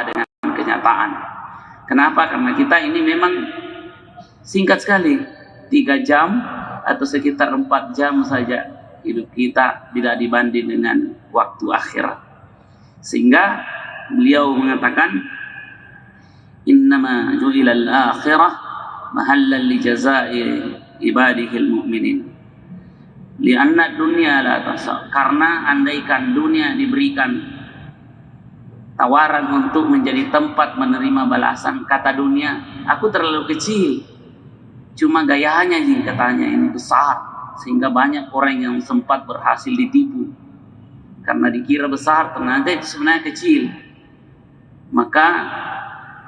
dengan kenyataan. Kenapa? Karena kita ini memang singkat sekali, 3 jam atau sekitar 4 jam saja hidup kita bila dibanding dengan waktu akhirat. Sehingga beliau mengatakan, innama ju'ilal akhirah mahallan li jazai ibadihil mu'minin. Lianna dunia la tasa, karena andaikan dunia diberikan tawaran untuk menjadi tempat menerima balasan, kata dunia, aku terlalu kecil, cuma gayanya katanya ini besar, sehingga banyak orang yang sempat berhasil ditipu karena dikira besar, ternyata itu sebenarnya kecil, maka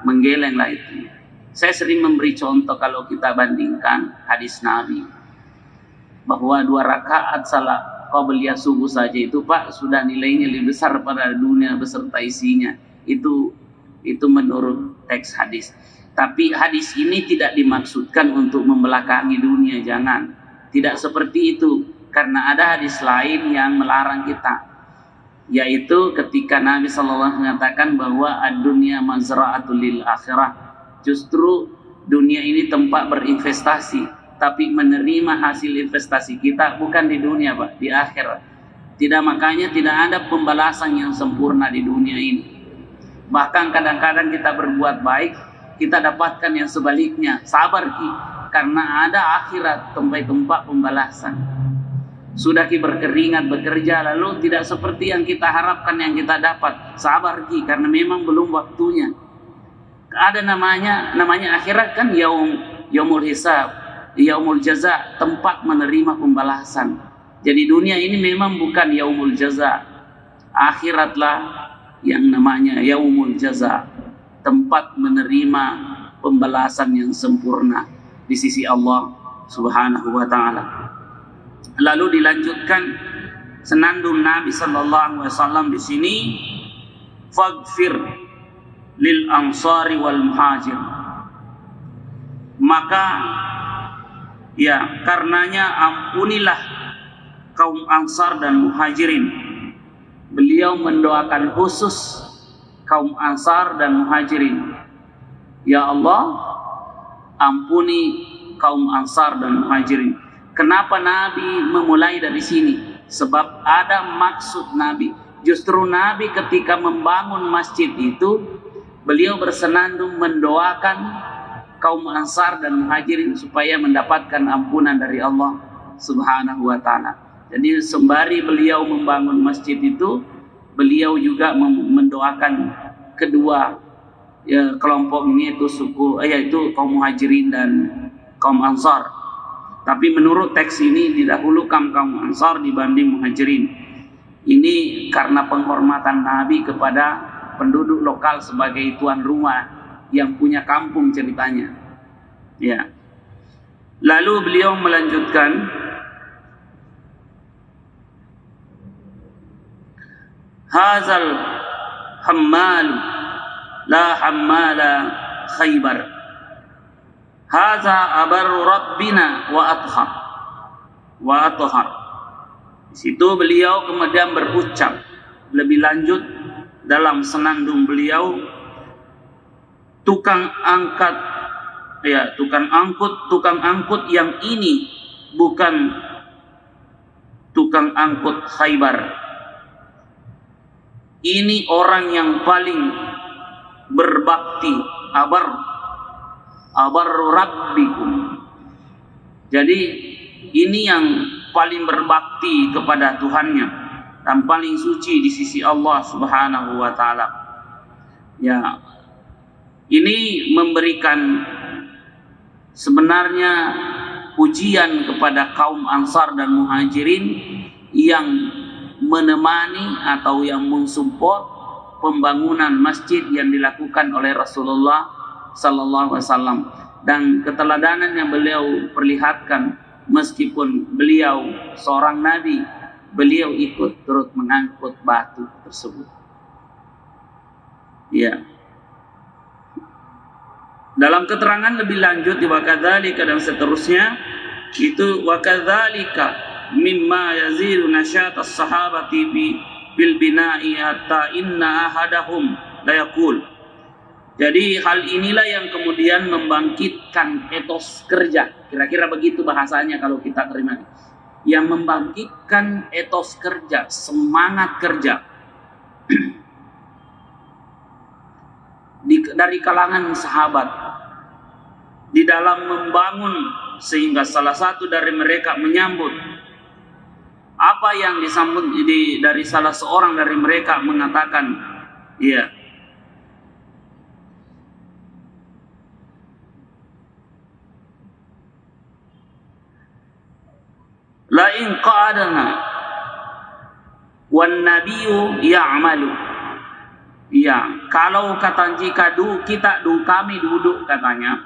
menggelenglah itu. Saya sering memberi contoh kalau kita bandingkan hadis Nabi bahwa 2 rakaat salat qabliyah subuh saja itu Pak sudah nilainya lebih besar pada dunia beserta isinya. Itu menurut teks hadis. Tapi hadis ini tidak dimaksudkan untuk membelakangi dunia, jangan. Tidak seperti itu, karena ada hadis lain yang melarang kita, yaitu ketika Nabi SAW mengatakan bahwa ad-dunya mazra'atul lil akhirah. Justru dunia ini tempat berinvestasi, tapi menerima hasil investasi kita bukan di dunia Pak, di akhirat. Tidak, makanya tidak ada pembalasan yang sempurna di dunia ini. Bahkan kadang-kadang kita berbuat baik, kita dapatkan yang sebaliknya. Sabar Ki, karena ada akhirat tempat pembalasan. Sudah Ki berkeringat bekerja lalu tidak seperti yang kita harapkan yang kita dapat. Sabar Ki, karena memang belum waktunya. Ada namanya akhirat kan yaumul hisab, yaumul jaza, tempat menerima pembalasan. Jadi dunia ini memang bukan yaumul jaza. Akhiratlah yang namanya yaumul jaza, tempat menerima pembalasan yang sempurna di sisi Allah Subhanahu wa taala. Lalu dilanjutkan senandung Nabi sallallahu alaihi wasallam di sini, faghfir lil ansari wal muhajir. Maka ya, karenanya ampunilah kaum Ansar dan Muhajirin. Beliau mendoakan khusus kaum Ansar dan Muhajirin. Ya Allah, ampuni kaum Ansar dan Muhajirin. Kenapa Nabi memulai dari sini? Sebab ada maksud Nabi. Justru Nabi ketika membangun masjid itu, beliau bersenandung mendoakan kaum Ansar dan Muhajirin supaya mendapatkan ampunan dari Allah Subhanahu wa taala. Jadi sembari beliau membangun masjid itu, beliau juga mendoakan kedua kelompok ini, yaitu yaitu kaum Muhajirin dan kaum Ansar. Tapi menurut teks ini didahulukan kaum Ansar dibanding Muhajirin. Ini karena penghormatan Nabi kepada penduduk lokal sebagai tuan rumah yang punya kampung ceritanya. Ya. Lalu beliau melanjutkan, hazal hammal la hammala Khaybar. Haza abaru rabbina wa athhar. Di situ beliau kemudian berucap lebih lanjut dalam senandung beliau, tukang angkut yang ini bukan tukang angkut Khaybar. Ini orang yang paling berbakti, abarru rabbikum. Jadi ini yang paling berbakti kepada Tuhannya dan paling suci di sisi Allah Subhanahu wa taala. Ya, ini memberikan sebenarnya pujian kepada kaum Ansar dan Muhajirin yang menemani atau yang mensupport pembangunan masjid yang dilakukan oleh Rasulullah sallallahu alaihi wasallam, dan keteladanan yang beliau perlihatkan meskipun beliau seorang nabi, beliau ikut turut mengangkut batu tersebut. Ya. Dalam keterangan lebih lanjut di wakadzalika dan seterusnya, itu wakadzalika mimma yazidu nasyat as-sahabati bil bina'i hatta inna ahadahum la yaqul Jadi hal inilah yang kemudian membangkitkan etos kerja. Kira-kira begitu bahasanya kalau kita terima. Yang membangkitkan etos kerja, semangat kerja. Dari kalangan sahabat. Di dalam membangun, sehingga salah satu dari mereka menyambut. Apa yang disambut dari salah seorang dari mereka mengatakan, ya, la in qa'adana wan nabiyyu ya'malu. Ya, kalau kata jika kami duduk katanya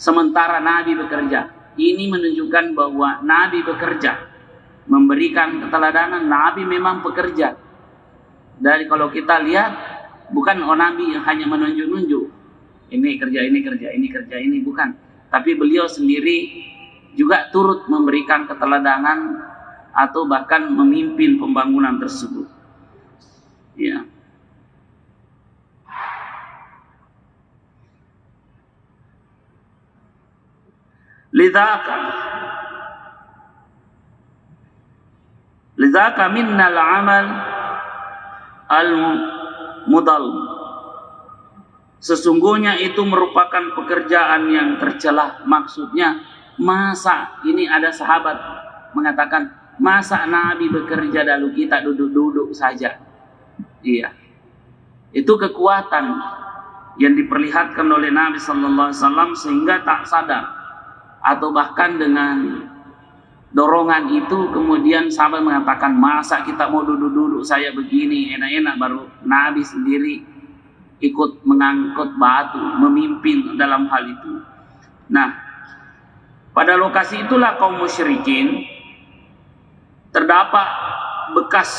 sementara Nabi bekerja. Ini menunjukkan bahwa Nabi bekerja. Memberikan keteladanan, Nabi memang pekerja. Dari kalau kita lihat, bukan Nabi yang hanya menunjuk-nunjuk. Ini kerja, ini kerja, ini kerja, ini bukan. Tapi beliau sendiri juga turut memberikan keteladanan atau bahkan memimpin pembangunan tersebut. Ya. Lidzaka minnal amal al-mudal. Sesungguhnya itu merupakan pekerjaan yang tercela. Maksudnya, masa ini ada sahabat mengatakan, masa Nabi bekerja lalu kita duduk-duduk saja. Iya. Itu kekuatan yang diperlihatkan oleh Nabi sallallahu alaihi wasallam sehingga tak sadar atau bahkan dengan dorongan itu kemudian sahabat mengatakan, masa kita mau duduk-duduk saya begini enak-enak, baru Nabi sendiri ikut mengangkut batu, memimpin dalam hal itu. Nah, pada lokasi itulah kaum musyrikin terdapat bekas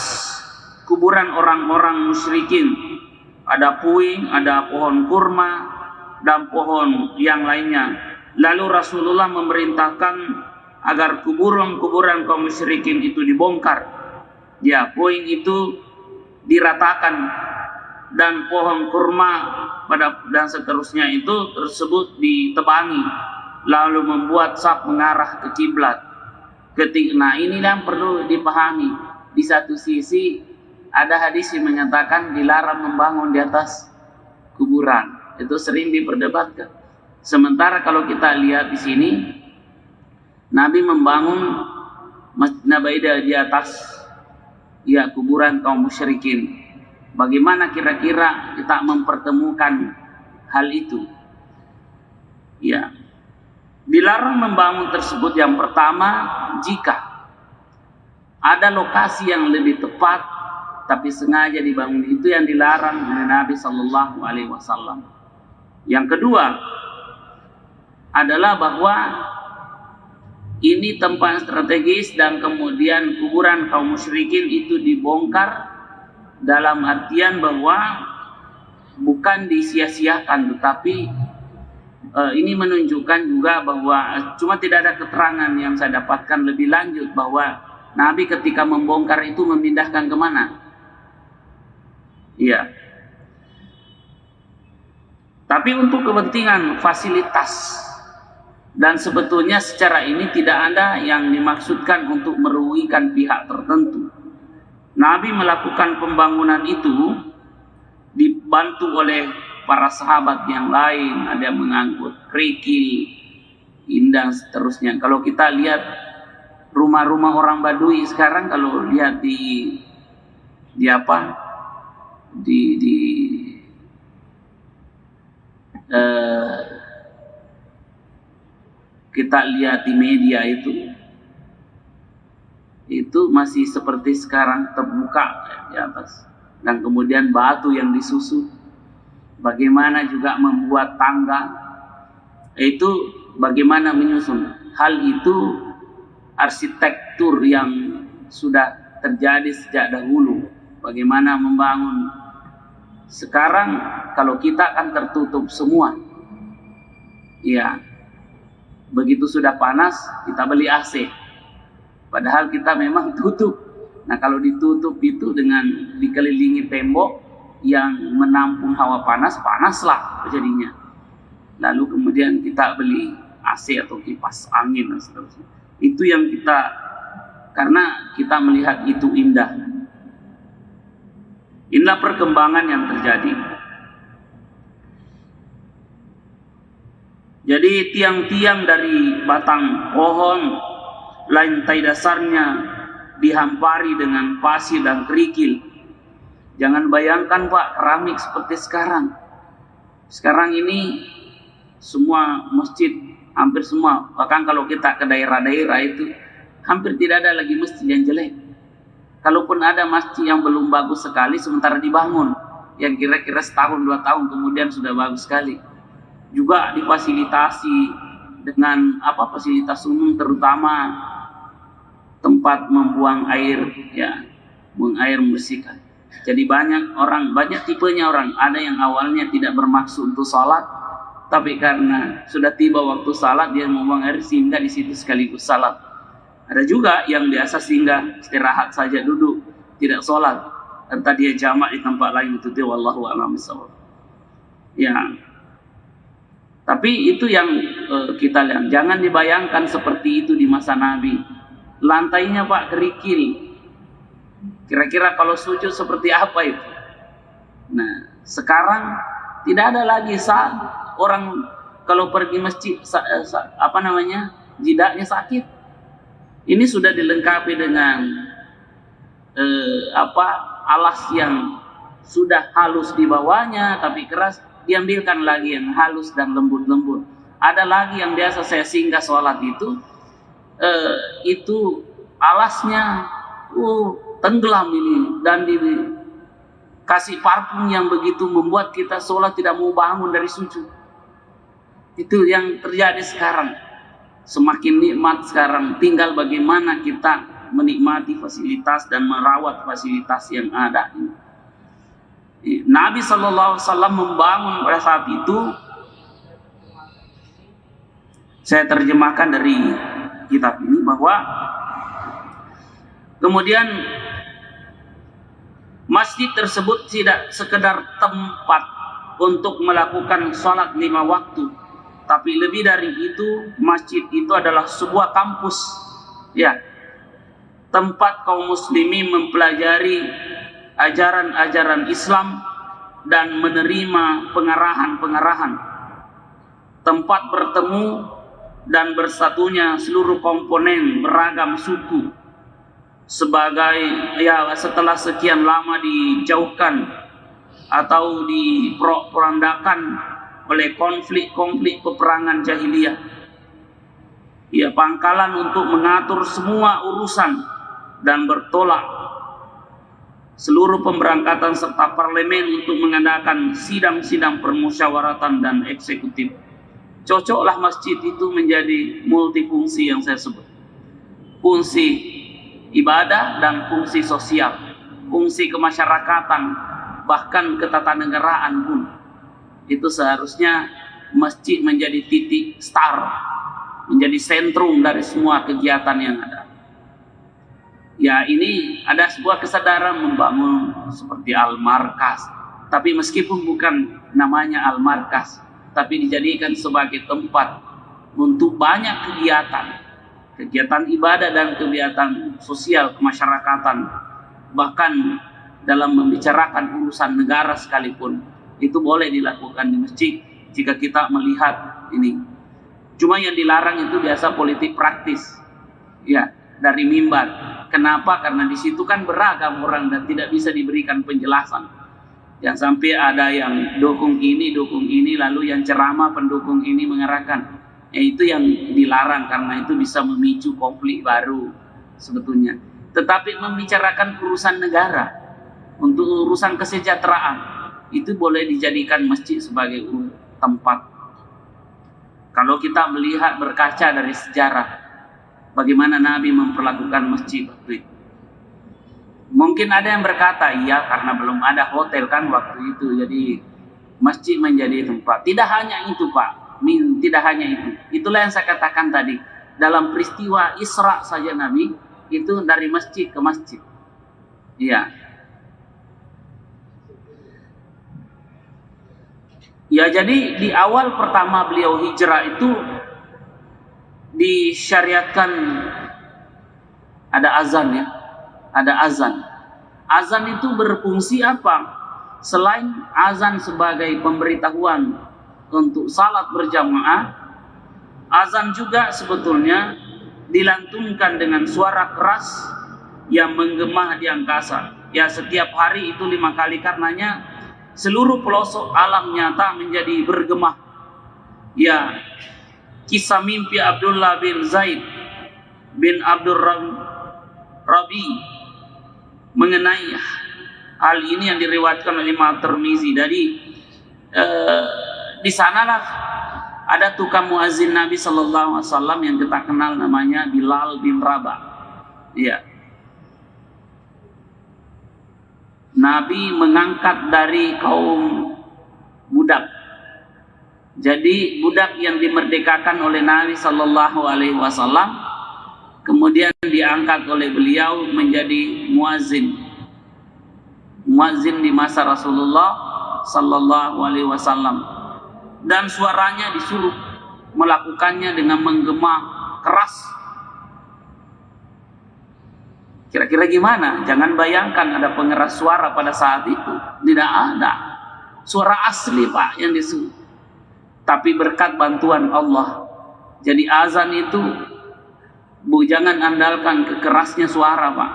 kuburan orang-orang musyrikin. Ada puing, ada pohon kurma dan pohon yang lainnya. Lalu Rasulullah memerintahkan agar kuburan-kuburan kaum musyrikin itu dibongkar. Ya, puing itu diratakan dan pohon kurma dan seterusnya itu tersebut ditebangi, lalu membuat saf mengarah ke kiblat. Nah, ini yang perlu dipahami. Di satu sisi ada hadis yang menyatakan dilarang membangun di atas kuburan. Itu sering diperdebatkan. Sementara kalau kita lihat di sini, Nabi membangun Masjid Nabawi di atas ya kuburan kaum musyrikin. Bagaimana kira-kira kita mempertemukan hal itu? Ya, dilarang membangun tersebut yang pertama jika ada lokasi yang lebih tepat tapi sengaja dibangun, itu yang dilarang oleh Nabi Sallallahu Alaihi Wasallam. Yang kedua adalah bahwa ini tempat strategis dan kemudian kuburan kaum musyrikin itu dibongkar dalam artian bahwa bukan disia-siakan, tetapi ini menunjukkan juga bahwa cuma tidak ada keterangan yang saya dapatkan lebih lanjut bahwa Nabi ketika membongkar itu memindahkan kemana. Iya. Tapi untuk kepentingan fasilitas. Dan sebetulnya secara ini tidak ada yang dimaksudkan untuk merugikan pihak tertentu. Nabi melakukan pembangunan itu dibantu oleh para sahabat yang lain. Ada yang mengangkut kerikil, indah seterusnya. Kalau kita lihat rumah-rumah orang Badui sekarang, kalau lihat kita lihat di media itu masih seperti sekarang, terbuka di atas dan kemudian batu yang disusun. Bagaimana juga membuat tangga, itu bagaimana menyusun. Hal itu arsitektur yang sudah terjadi sejak dahulu. Bagaimana membangun. Sekarang kalau kita kan tertutup semua. Ya. Begitu sudah panas, kita beli AC. Padahal kita memang tutup. Nah, kalau ditutup itu dengan dikelilingi tembok, yang menampung hawa panas, panaslah jadinya. Lalu kemudian kita beli AC atau kipas angin dan seterusnya. Itu yang kita, karena kita melihat itu indah. Inilah perkembangan yang terjadi. Jadi tiang-tiang dari batang pohon, lantai dasarnya dihampari dengan pasir dan kerikil. Jangan bayangkan Pak, keramik seperti sekarang. Sekarang ini semua masjid, hampir semua, bahkan kalau kita ke daerah-daerah itu hampir tidak ada lagi masjid yang jelek. Kalaupun ada masjid yang belum bagus sekali sementara dibangun, yang kira-kira setahun 2 tahun kemudian sudah bagus sekali. Juga difasilitasi dengan fasilitas umum, terutama tempat membuang air, ya, buang air membersihkan. Jadi banyak tipenya orang. Ada yang awalnya tidak bermaksud untuk salat, tapi karena sudah tiba waktu salat dia membuang air sehingga di situ sekaligus salat. Ada juga yang biasa singgah istirahat saja, duduk, tidak sholat, entah dia jamak di tempat lain, itu dia wallahu a'lam bishawab. Ya, tapi itu yang kita lihat. Jangan dibayangkan seperti itu di masa Nabi. Lantainya Pak kerikil. Kira-kira kalau sujud seperti apa itu? Nah, sekarang tidak ada lagi saat orang kalau pergi masjid jidaknya sakit. Ini sudah dilengkapi dengan alas yang sudah halus di bawahnya tapi keras, diambilkan lagi yang halus dan lembut-lembut. Ada lagi yang biasa saya singgah sholat itu alasnya tenggelam ini dan dikasih parfum yang begitu membuat kita sholat tidak mau bangun dari sujud. Itu yang terjadi sekarang. Semakin nikmat sekarang, tinggal bagaimana kita menikmati fasilitas dan merawat fasilitas yang ada. Nabi SAW membangun pada saat itu, saya terjemahkan dari kitab ini, bahwa kemudian masjid tersebut tidak sekedar tempat untuk melakukan sholat 5 waktu, tapi lebih dari itu, masjid itu adalah sebuah kampus, ya, tempat kaum muslimin mempelajari ajaran-ajaran Islam dan menerima pengarahan-pengarahan, tempat bertemu dan bersatunya seluruh komponen beragam suku setelah sekian lama dijauhkan atau diporak-porandakan oleh konflik-konflik peperangan jahiliyah. Ya, pangkalan untuk mengatur semua urusan dan bertolak seluruh pemberangkatan serta parlemen untuk mengadakan sidang-sidang permusyawaratan dan eksekutif. Cocoklah masjid itu menjadi multifungsi yang saya sebut. Fungsi ibadah dan fungsi sosial, fungsi kemasyarakatan, bahkan ketatanegaraan pun. Itu seharusnya masjid menjadi titik star, menjadi sentrum dari semua kegiatan yang ada. Ya, ini ada sebuah kesadaran membangun seperti Al-Markas, tapi meskipun bukan namanya Al-Markas, tapi dijadikan sebagai tempat untuk banyak kegiatan ibadah dan kegiatan sosial kemasyarakatan, bahkan dalam membicarakan urusan negara sekalipun. Itu boleh dilakukan di masjid jika kita melihat ini. Cuma yang dilarang itu biasa politik praktis, ya, dari mimbar. Kenapa? Karena di situ kan beragam orang dan tidak bisa diberikan penjelasan. Jangan sampai ada yang dukung ini, lalu yang ceramah pendukung ini mengarahkan. Itu yang dilarang karena itu bisa memicu konflik baru sebetulnya. Tetapi membicarakan urusan negara, untuk urusan kesejahteraan, itu boleh dijadikan masjid sebagai tempat. Kalau kita melihat berkaca dari sejarah, bagaimana Nabi memperlakukan masjid waktu itu. Mungkin ada yang berkata, iya karena belum ada hotel kan waktu itu, jadi masjid menjadi tempat. Tidak hanya itu Pak, tidak hanya itu. Itulah yang saya katakan tadi. Dalam peristiwa Isra saja Nabi, itu dari masjid ke masjid. Iya. Ya, jadi di awal pertama beliau hijrah itu disyariatkan ada azan ya, ada azan. Azan itu berfungsi apa? Selain azan sebagai pemberitahuan untuk salat berjamaah, azan juga sebetulnya dilantunkan dengan suara keras yang menggema di angkasa. Ya, setiap hari itu 5 kali, karenanya seluruh pelosok alam nyata menjadi bergema. Ya, kisah mimpi Abdullah bin Zaid bin Abdul Rabi mengenai hal ini yang diriwayatkan oleh Imam Tirmizi. Dari di sanalah ada tukang muazin Nabi Sallallahu Alaihi Wasallam yang kita kenal namanya Bilal bin Rabah. Ya, Nabi mengangkat dari kaum budak. Jadi budak yang dimerdekakan oleh Nabi Sallallahu Alaihi Wasallam kemudian diangkat oleh beliau menjadi muazin. Muazin di masa Rasulullah Sallallahu Alaihi Wasallam, dan suaranya disuruh melakukannya dengan menggema keras. Kira-kira gimana? Jangan bayangkan ada pengeras suara pada saat itu. Tidak ada. Suara asli Pak yang disuruh. Tapi berkat bantuan Allah. Jadi azan itu jangan andalkan kekerasnya suara Pak.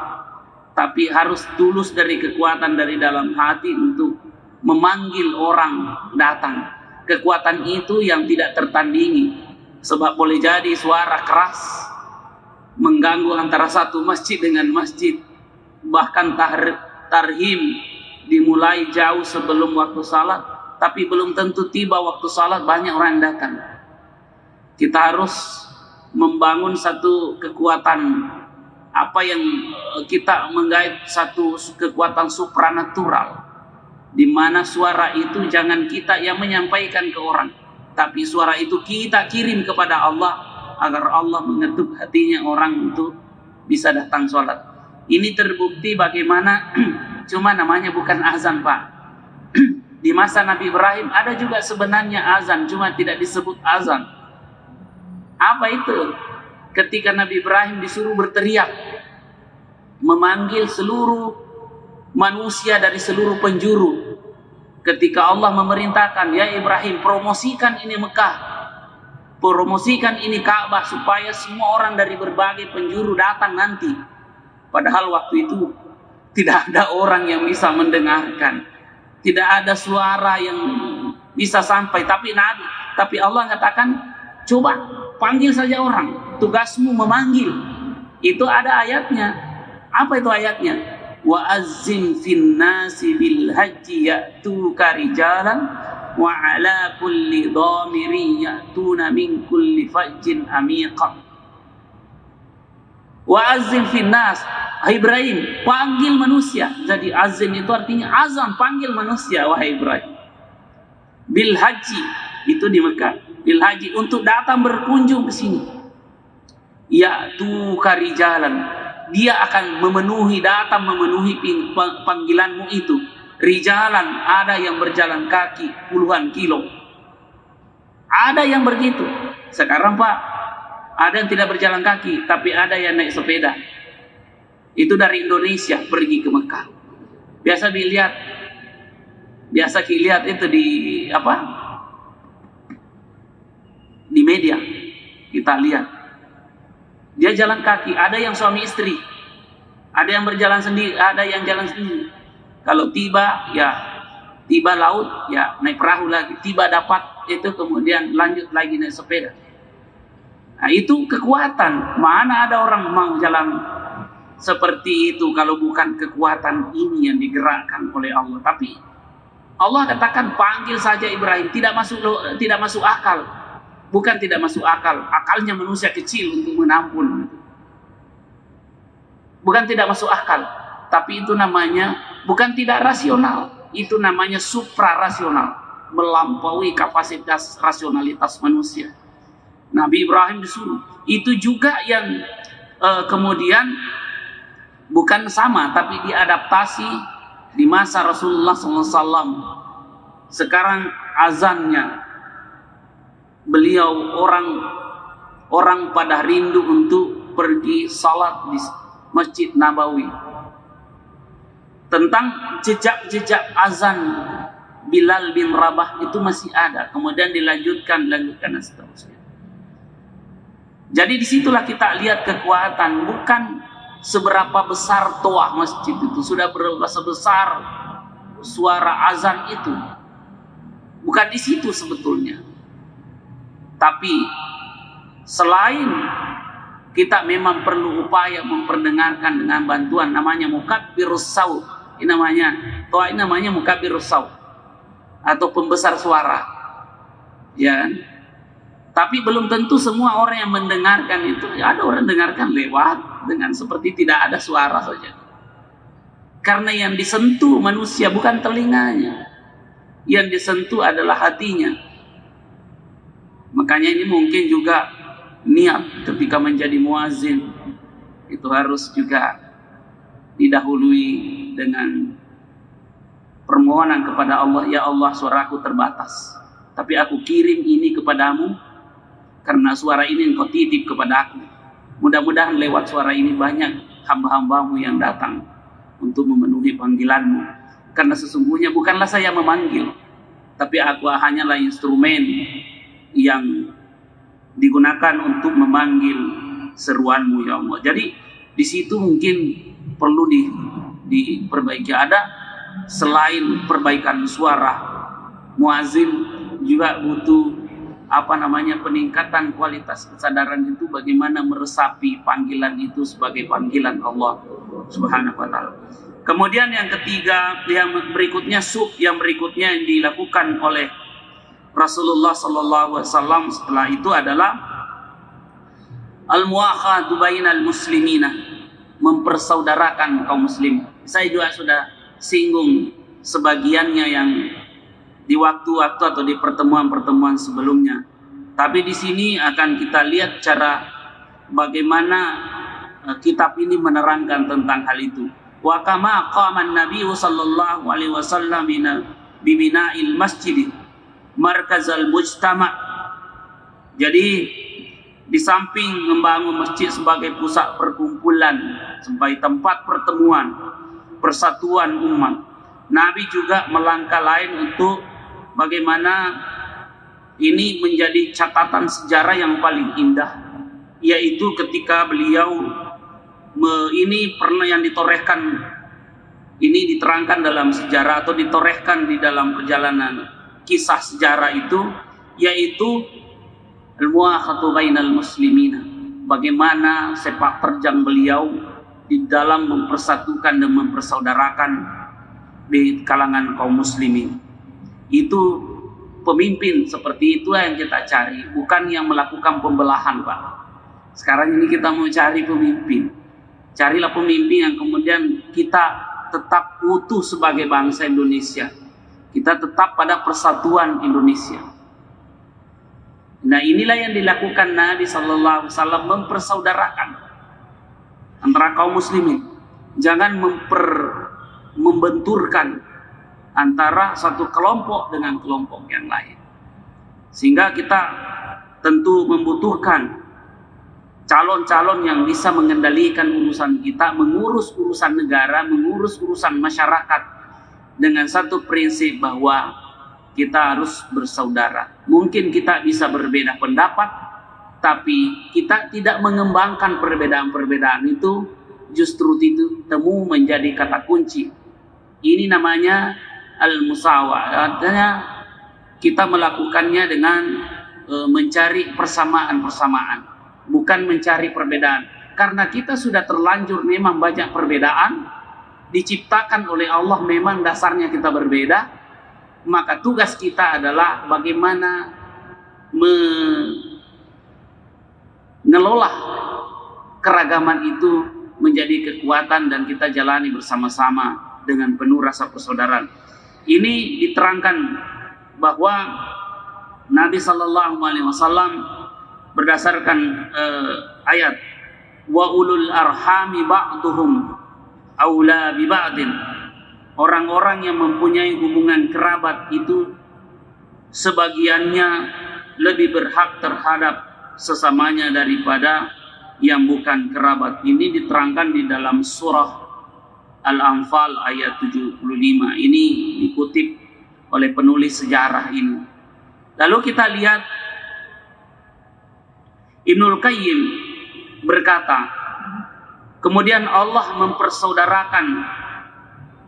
Tapi harus tulus dari kekuatan dari dalam hati untuk memanggil orang datang. Kekuatan itu yang tidak tertandingi. Sebab boleh jadi suara keras mengganggu antara satu masjid dengan masjid. Bahkan tarhim dimulai jauh sebelum waktu salat, tapi belum tentu tiba waktu salat banyak orang yang datang. Kita harus membangun satu kekuatan, apa yang kita menggait satu kekuatan supranatural, di mana suara itu jangan kita yang menyampaikan ke orang, tapi suara itu kita kirim kepada Allah agar Allah mengetuk hatinya orang untuk bisa datang sholat. Ini terbukti bagaimana cuma namanya bukan azan Pak. Di masa Nabi Ibrahim ada juga sebenarnya azan, cuma tidak disebut azan. Apa itu? Ketika Nabi Ibrahim disuruh berteriak, memanggil seluruh manusia dari seluruh penjuru. Ketika Allah memerintahkan, ya Ibrahim, promosikan ini Mekah, promosikan ini Ka'bah, supaya semua orang dari berbagai penjuru datang nanti. Padahal waktu itu tidak ada orang yang bisa mendengarkan, tidak ada suara yang bisa sampai. Tapi Allah katakan, coba panggil saja orang, tugasmu memanggil. Itu ada ayatnya. Apa itu ayatnya? Wa azzim fin nasi bil haji ya'tuka rijalan wa ala kulli dhamirin ya'tuna min kulli fajjin amiqa. Wa azzim fin nas, Ibrahim, panggil manusia. Jadi azim itu artinya azam, panggil manusia wahai Ibrahim. Bil haji, itu di Mekah. Bil haji, untuk datang berkunjung ke sini. Ya'tuka rijalan, dia akan datang memenuhi panggilanmu itu. Rijalan, ada yang berjalan kaki puluhan kilo, ada yang begitu. Sekarang Pak, ada yang tidak berjalan kaki, tapi ada yang naik sepeda. Itu dari Indonesia pergi ke Mekah. Biasa dilihat itu di apa? Di media kita lihat. Dia jalan kaki, ada yang suami istri, ada yang berjalan sendiri, ada yang jalan sendiri. Kalau tiba laut, ya naik perahu lagi. Tiba dapat itu, kemudian lanjut lagi naik sepeda. Nah, itu kekuatan. Mana ada orang mau jalan seperti itu kalau bukan kekuatan ini yang digerakkan oleh Allah. Tapi Allah katakan panggil saja Ibrahim. Tidak masuk akal. Bukan tidak masuk akal. Akalnya manusia kecil untuk menampun. Bukan tidak masuk akal. Tapi itu namanya bukan tidak rasional, itu namanya suprarasional, melampaui kapasitas rasionalitas manusia. Nabi Ibrahim disuruh. Itu juga yang kemudian bukan sama, tapi diadaptasi di masa Rasulullah SAW. Sekarang azannya, beliau orang pada rindu untuk pergi salat di Masjid Nabawi. Tentang jejak-jejak azan Bilal bin Rabah itu masih ada, kemudian dilanjutkan dan seterusnya. Jadi disitulah kita lihat kekuatan, bukan seberapa besar toah masjid itu, sudah berapa besar suara azan itu, bukan di situ sebetulnya. Tapi selain kita memang perlu upaya memperdengarkan dengan bantuan namanya mukabbirus saut, ini namanya toah, ini namanya mukabbirus saut atau pembesar suara, ya. Tapi belum tentu semua orang yang mendengarkan itu, ya ada orang dengarkan lewat dengan seperti tidak ada suara saja. Karena yang disentuh manusia bukan telinganya, yang disentuh adalah hatinya. Makanya ini mungkin juga niat ketika menjadi muazin itu harus juga didahului dengan permohonan kepada Allah, ya Allah, suaraku terbatas, tapi aku kirim ini kepadamu karena suara ini engkau titip kepada aku. Mudah-mudahan lewat suara ini banyak hamba-hambamu yang datang untuk memenuhi panggilanmu. Karena sesungguhnya bukanlah saya memanggil, tapi aku hanyalah instrumen yang digunakan untuk memanggil seruanmu, ya Allah. Jadi di situ mungkin perlu diperbaiki. Ada selain perbaikan suara, muazin juga butuh peningkatan kualitas kesadaran itu, bagaimana meresapi panggilan itu sebagai panggilan Allah Subhanahu wa taala. Kemudian yang ketiga, yang berikutnya yang dilakukan oleh Rasulullah sallallahu alaihi wasallam setelah itu adalah al-muakhatu bainal muslimina, mempersaudarakan kaum muslim. Saya juga sudah singgung sebagiannya yang di waktu-waktu atau di pertemuan-pertemuan sebelumnya. Tapi di sini akan kita lihat cara bagaimana kitab ini menerangkan tentang hal itu. Wa kama qama an-nabiy sallallahu alaihi wasallam bi bina'il masjid markazal mujtama'. Jadi di samping membangun masjid sebagai pusat perkumpulan, sebagai tempat pertemuan, persatuan umat, Nabi juga melangkah lain untuk bagaimana ini menjadi catatan sejarah yang paling indah, yaitu ketika beliau ini pernah yang ditorehkan, ini diterangkan dalam sejarah atau ditorehkan di dalam perjalanan kisah sejarah itu, yaitu al-muakhatu bainal muslimina, bagaimana sepak terjang beliau di dalam mempersatukan dan mempersaudarakan di kalangan kaum muslimin. Itu pemimpin seperti itu yang kita cari, bukan yang melakukan pembelahan, Pak. Sekarang ini kita mau cari pemimpin. Carilah pemimpin yang kemudian kita tetap utuh sebagai bangsa Indonesia. Kita tetap pada persatuan Indonesia. Nah, inilah yang dilakukan Nabi sallallahu alaihi wasallam, mempersaudarakan antara kaum muslimin. Jangan membenturkan antara satu kelompok dengan kelompok yang lain. Sehingga kita tentu membutuhkan calon-calon yang bisa mengendalikan urusan kita, mengurus urusan negara, mengurus urusan masyarakat dengan satu prinsip bahwa kita harus bersaudara. Mungkin kita bisa berbeda pendapat, tapi kita tidak mengembangkan perbedaan-perbedaan itu, justru itu temu menjadi kata kunci. Ini namanya al-musawah, artinya kita melakukannya dengan mencari persamaan-persamaan, bukan mencari perbedaan. Karena kita sudah terlanjur memang banyak perbedaan, diciptakan oleh Allah, memang dasarnya kita berbeda, maka tugas kita adalah bagaimana mengelola keragaman itu menjadi kekuatan dan kita jalani bersama-sama dengan penuh rasa persaudaraan. Ini diterangkan bahwa Nabi Sallallahu Alaihi Wasallam berdasarkan ayat wa ulul arhami ba'duhum aula bi ba'din orang-orang yang mempunyai hubungan kerabat itu sebagiannya lebih berhak terhadap sesamanya daripada yang bukan kerabat. Ini diterangkan di dalam surah Al-Anfal ayat 75. Ini dikutip oleh penulis sejarah ini. Lalu kita lihat Ibnul Qayyim berkata, kemudian Allah mempersaudarakan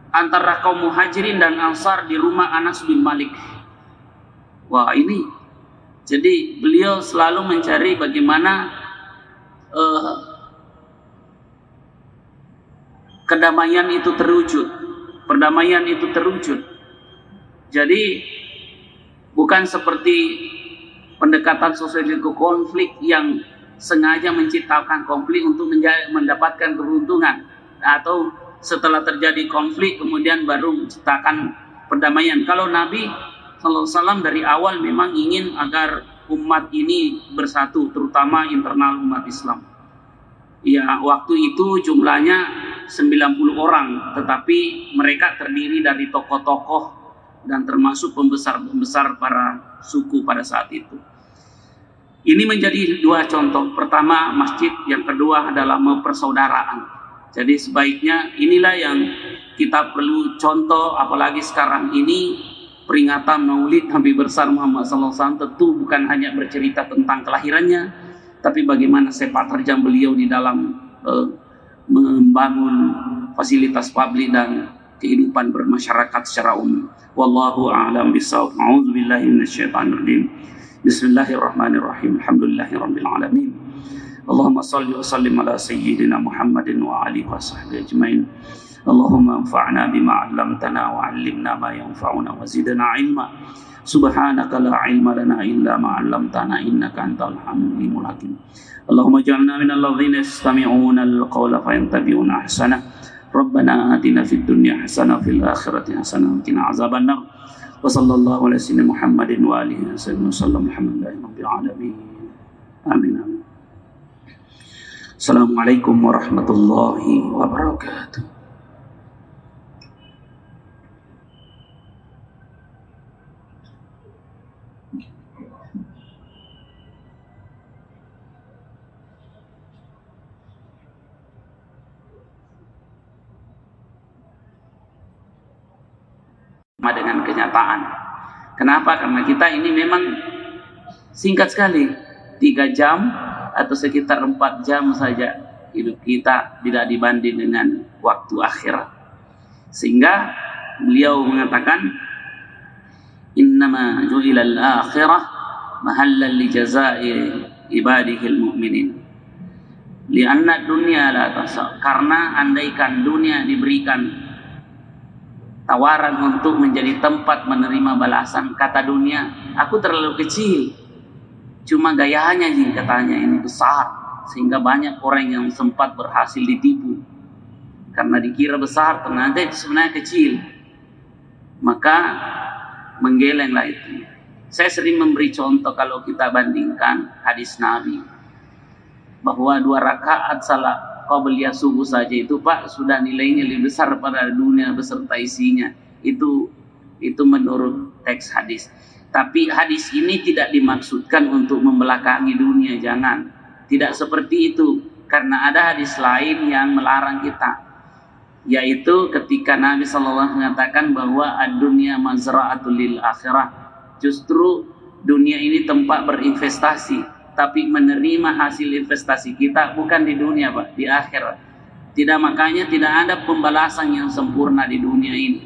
antara kaum muhajirin dan ansar di rumah Anas bin Malik. Wah, ini jadi beliau selalu mencari bagaimana kedamaian itu terwujud, perdamaian itu terwujud. Jadi bukan seperti pendekatan sosiologi konflik yang sengaja menciptakan konflik untuk mendapatkan keuntungan, atau setelah terjadi konflik kemudian baru menciptakan perdamaian. Kalau Nabi SAW dari awal memang ingin agar umat ini bersatu, terutama internal umat Islam. Ya, waktu itu jumlahnya 90 orang, tetapi mereka terdiri dari tokoh-tokoh dan termasuk pembesar-pembesar para suku pada saat itu. Ini menjadi dua contoh. Pertama masjid, yang kedua adalah persaudaraan. Jadi sebaiknya inilah yang kita perlu contoh, apalagi sekarang ini peringatan Maulid Nabi besar Muhammad SAW tentu bukan hanya bercerita tentang kelahirannya, tapi bagaimana sepak terjang beliau di dalam membangun fasilitas publik dan kehidupan bermasyarakat secara umum. Wallahu a'lam bishawab. A'udzubillahi minasyaitonir rajim. Bismillahirrahmanirrahim. Alhamdulillahirabbil alamin. Allahumma shalli wa sallim ala sayyidina Muhammadin wa alihi wa sahbihi ajmain. Allahumma anfa'na bima 'allamtana wa 'allimna ma yanfa'una wa zidna 'ilma. Subhanaka la 'ilma lana illa ma 'allamtana innaka antal halimul hakim. Allahumma ij'alna minal ladzina yastami'una al-qawla fayattabi'una ahsana. Rabbana atina fid dunya hasanah wa fil akhirati hasanah wa qina azabannar. Wa sallallahu ala sayyidina Muhammadin wa alihi wasallam. Alhamdulillahirabbil alamin. Amin. Assalamualaikum warahmatullahi wabarakatuh. Dengan kenyataan. Kenapa? Karena kita ini memang singkat sekali, 3 jam atau sekitar 4 jam saja hidup kita tidak dibanding dengan waktu akhirat. Sehingga beliau mengatakan, innama ju'ilal akhirah mahallan li jazaa'i ibadihil mu'minin. Lianna dunya la tasa. Karena andaikan dunia diberikan tawaran untuk menjadi tempat menerima balasan, kata dunia, aku terlalu kecil. Cuma gayanya yang katanya ini besar, sehingga banyak orang yang sempat berhasil ditipu. Karena dikira besar, ternyata itu sebenarnya kecil. Maka menggelenglah itu. Saya sering memberi contoh kalau kita bandingkan hadis Nabi, bahwa 2 rakaat salat qabliyah subuh saja itu Pak sudah nilainya lebih besar pada dunia beserta isinya. Itu menurut teks hadis. Tapi hadis ini tidak dimaksudkan untuk membelakangi dunia, jangan. Tidak seperti itu, karena ada hadis lain yang melarang kita, yaitu ketika Nabi SAW mengatakan bahwa ad-dunya mazra'atul lil akhirah. Justru dunia ini tempat berinvestasi, tapi menerima hasil investasi kita bukan di dunia Pak, di akhirat. Makanya tidak ada pembalasan yang sempurna di dunia ini.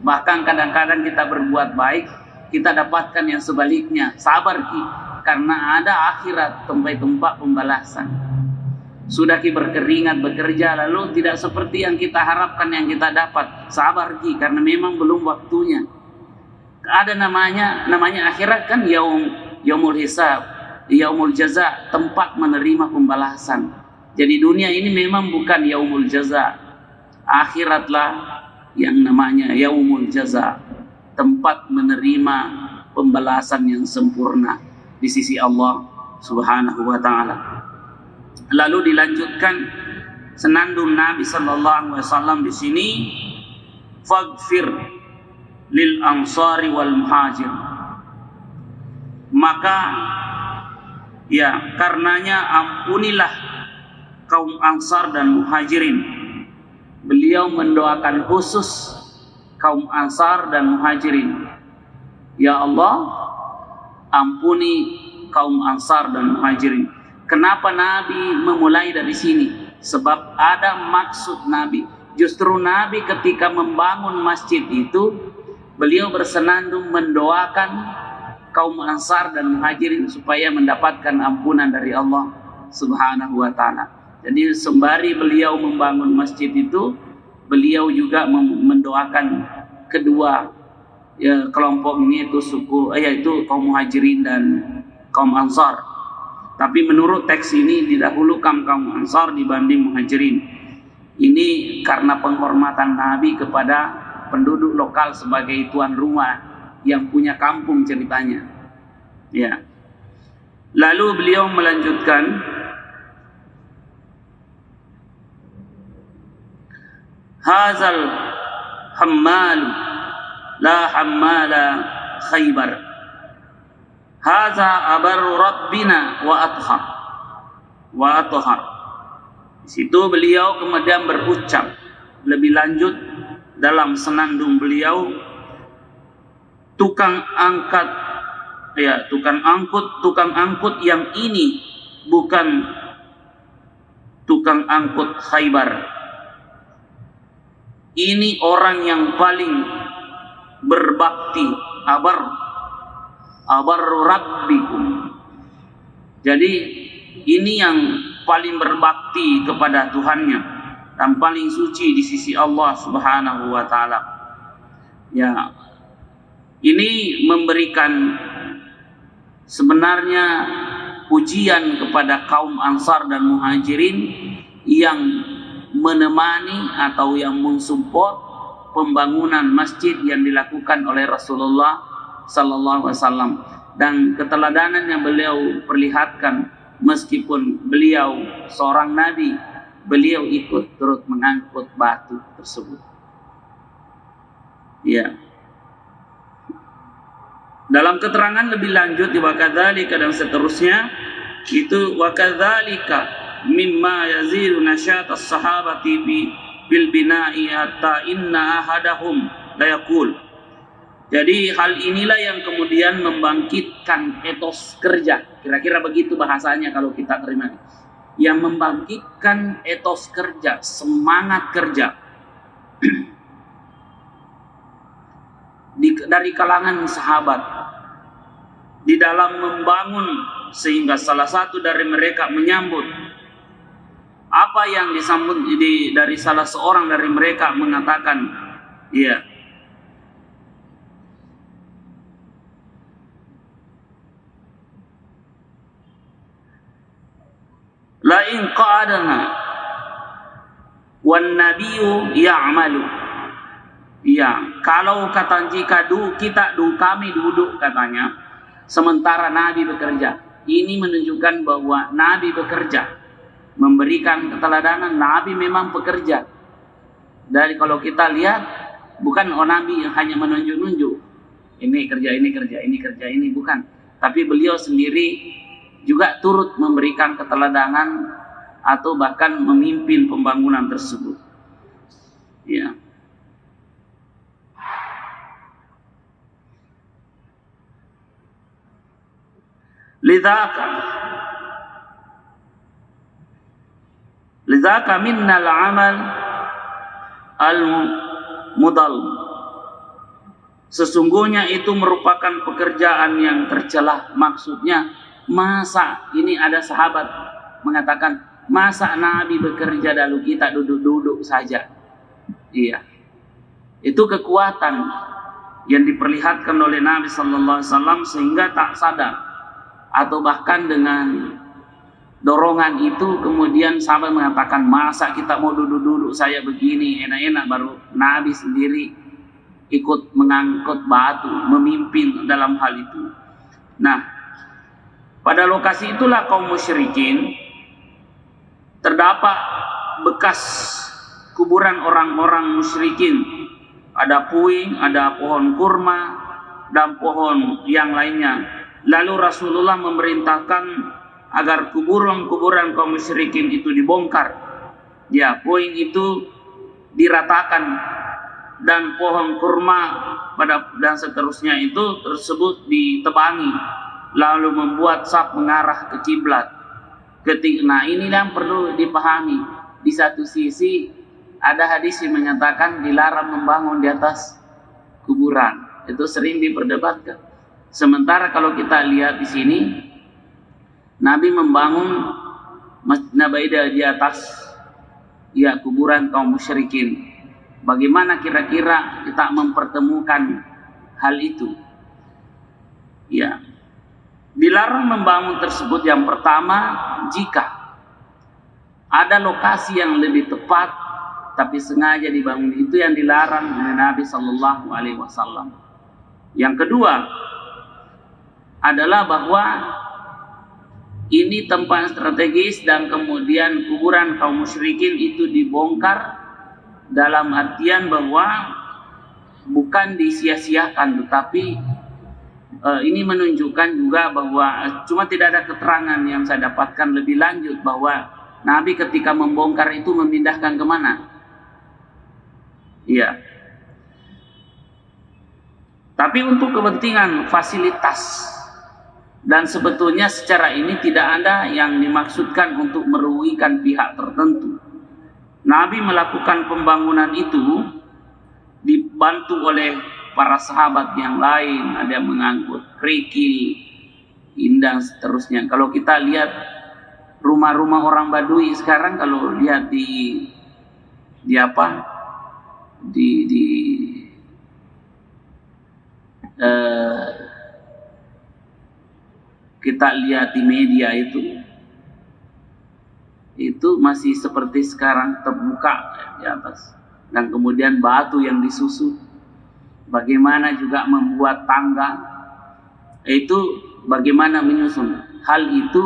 Bahkan kadang-kadang kita berbuat baik, kita dapatkan yang sebaliknya. Sabar Ki, karena ada akhirat tempat pembalasan. Sudah Ki berkeringat bekerja lalu tidak seperti yang kita harapkan yang kita dapat. Sabar Ki, karena memang belum waktunya. Ada namanya akhirat kan yaumul hisab, yaumul jaza, tempat menerima pembalasan. Jadi dunia ini memang bukan yaumul jaza. Akhiratlah yang namanya yaumul jaza, tempat menerima pembalasan yang sempurna di sisi Allah Subhanahu wa taala. Lalu dilanjutkan senandung Nabi sallallahu alaihi wasallam di sini, faghfir lil ansari wal muhajir. Maka ya karenanya ampunilah kaum Ansar dan Muhajirin. Beliau mendoakan khusus kaum Ansar dan Muhajirin. Ya Allah, ampuni kaum Ansar dan Muhajirin. Kenapa Nabi memulai dari sini? Sebab ada maksud Nabi. Justru Nabi ketika membangun masjid itu, beliau bersenandung mendoakan kaum Ansar dan Muhajirin supaya mendapatkan ampunan dari Allah Subhanahu wa ta'ala. Jadi sembari beliau membangun masjid itu, beliau juga mendoakan kedua ya, kelompok ini, itu suku yaitu kaum Muhajirin dan kaum Ansar. Tapi menurut teks ini didahulukan kaum Ansar dibanding Muhajirin. Ini karena penghormatan Nabi kepada penduduk lokal sebagai tuan rumah yang punya kampung ceritanya. Ya. Lalu beliau melanjutkan, hazal hammal la hammala Khaybar. Haza abarru rabbina wa athhar. Di situ beliau kemudian berucap lebih lanjut dalam senandung beliau, tukang angkut yang ini bukan tukang angkut Khaybar. Ini orang yang paling berbakti, abar rabbikum. Jadi ini yang paling berbakti kepada Tuhannya dan paling suci di sisi Allah Subhanahu wa ta'ala. Ya, ini memberikan sebenarnya pujian kepada kaum Ansar dan Muhajirin yang menemani atau yang mensupport pembangunan masjid yang dilakukan oleh Rasulullah sallallahu alaihi wasallam, dan keteladanan yang beliau perlihatkan meskipun beliau seorang nabi, beliau ikut turut mengangkut batu tersebut. Ya. Dalam keterangan lebih lanjut di wakadzalika dan seterusnya, itu wakadzalika mimma yazilu nasyat as-sahabati bil bina'i hatta inna ahadahum la yaqul. Jadi hal inilah yang kemudian membangkitkan etos kerja. Kira-kira begitu bahasanya kalau kita terima. Yang membangkitkan etos kerja, semangat kerja dari kalangan sahabat di dalam membangun, sehingga salah satu dari mereka menyambut apa yang disambut dari salah seorang dari mereka mengatakan, ya, la in qa'adana wan nabiyyu ya'malu. Ya, kalau kata jika kami duduk katanya sementara Nabi bekerja. Ini menunjukkan bahwa Nabi bekerja, memberikan keteladanan. Nabi memang bekerja. Dari kalau kita lihat, bukan Nabi yang hanya menunjuk-nunjuk, ini kerja, ini kerja, ini kerja, ini bukan. Tapi beliau sendiri juga turut memberikan keteladanan atau bahkan memimpin pembangunan tersebut. Ya. Lidzaka minnal amal al-mudal. Sesungguhnya itu merupakan pekerjaan yang tercela. Maksudnya, masa ini ada sahabat mengatakan, masa Nabi bekerja lalu kita duduk-duduk saja. Iya. Itu kekuatan yang diperlihatkan oleh Nabi sallallahu alaihi wasallam sehingga tak sadar, atau bahkan dengan dorongan itu kemudian sahabat mengatakan, masa kita mau duduk-duduk saya begini enak-enak, baru Nabi sendiri ikut mengangkut batu, memimpin dalam hal itu. Nah, pada lokasi itulah kaum musyrikin terdapat bekas kuburan orang-orang musyrikin ada puing, ada pohon kurma, dan pohon yang lainnya. Lalu Rasulullah memerintahkan agar kuburan-kuburan kaum musyrikin itu dibongkar. Ya, puing itu diratakan dan pohon kurma dan seterusnya itu tersebut ditebangi, lalu membuat saf mengarah ke kiblat. Nah, ini yang perlu dipahami. Di satu sisi ada hadis yang menyatakan dilarang membangun di atas kuburan. Itu sering diperdebatkan. Sementara kalau kita lihat di sini, Nabi membangun Masjid Nabawi di atas ya kuburan kaum musyrikin. Bagaimana kira-kira kita mempertemukan hal itu? Ya, dilarang membangun tersebut yang pertama jika ada lokasi yang lebih tepat tapi sengaja dibangun, itu yang dilarang oleh Nabi Shallallahu Alaihi Wasallam. Yang kedua adalah bahwa ini tempat strategis dan kemudian kuburan kaum musyrikin itu dibongkar dalam artian bahwa bukan disia-siakan, tetapi ini menunjukkan juga bahwa cuma tidak ada keterangan yang saya dapatkan lebih lanjut bahwa Nabi ketika membongkar itu memindahkan kemana. Iya. Tapi untuk kepentingan fasilitas, dan sebetulnya secara ini tidak ada yang dimaksudkan untuk merugikan pihak tertentu. Nabi melakukan pembangunan itu dibantu oleh para sahabat yang lain, ada yang mengangkut kerikil, indah seterusnya. Kalau kita lihat rumah-rumah orang Badui sekarang, kalau lihat kita lihat di media itu masih seperti sekarang, terbuka di atas, dan kemudian batu yang disusut. Bagaimana juga membuat tangga, itu bagaimana menyusun. Hal itu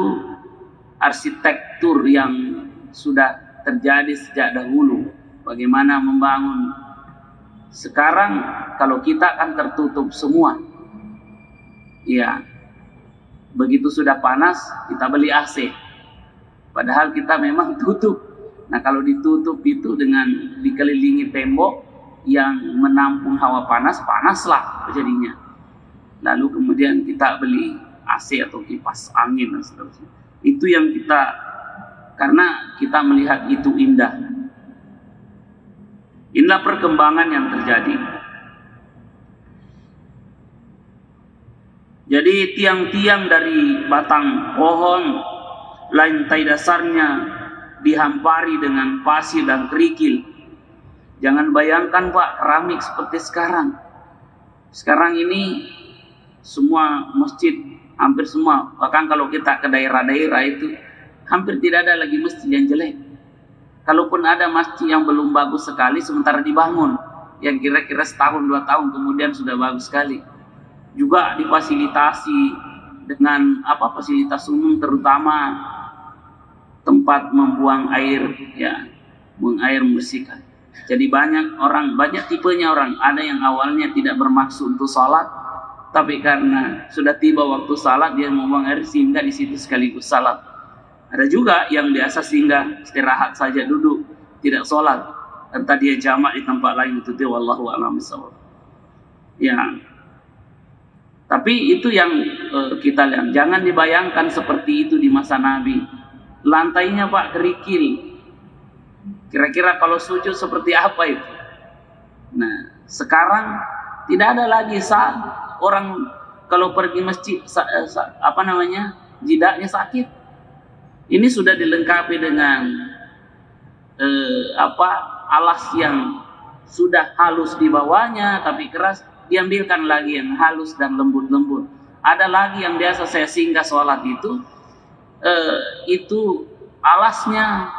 arsitektur yang sudah terjadi sejak dahulu. Bagaimana membangun. Sekarang kalau kita kan tertutup semua. Ya, begitu sudah panas kita beli AC. Padahal kita memang tutup. Nah, kalau ditutup itu dengan dikelilingi tembok yang menampung hawa panas, panaslah jadinya. Lalu kemudian kita beli AC atau kipas angin dan seterusnya. Itu yang kita, karena kita melihat itu indah. Inilah perkembangan yang terjadi. Jadi tiang-tiang dari batang pohon, lantai dasarnya dihampari dengan pasir dan kerikil. Jangan bayangkan Pak, keramik seperti sekarang. Sekarang ini semua masjid, hampir semua, bahkan kalau kita ke daerah-daerah itu hampir tidak ada lagi masjid yang jelek. Kalaupun ada masjid yang belum bagus sekali sementara dibangun, yang kira-kira setahun 2 tahun kemudian sudah bagus sekali. Juga difasilitasi dengan fasilitas umum, terutama tempat membuang air, ya, buang air membersihkan. Jadi banyak tipenya orang. Ada yang awalnya tidak bermaksud untuk salat, tapi karena sudah tiba waktu salat dia membuang air sehingga di situ sekaligus salat. Ada juga yang biasa singgah istirahat saja, duduk, tidak sholat, entah dia jamak di tempat lain, itu dia wallahu a'lam bishawab. Ya. Tapi itu yang kita lihat. Jangan dibayangkan seperti itu di masa Nabi. Lantainya Pak kerikil. Kira-kira kalau sujud seperti apa itu? Nah, sekarang tidak ada lagi saat orang kalau pergi masjid jidaknya sakit. Ini sudah dilengkapi dengan alas yang sudah halus di bawahnya tapi keras, diambilkan lagi yang halus dan lembut-lembut. Ada lagi yang biasa saya singgah sholat itu alasnya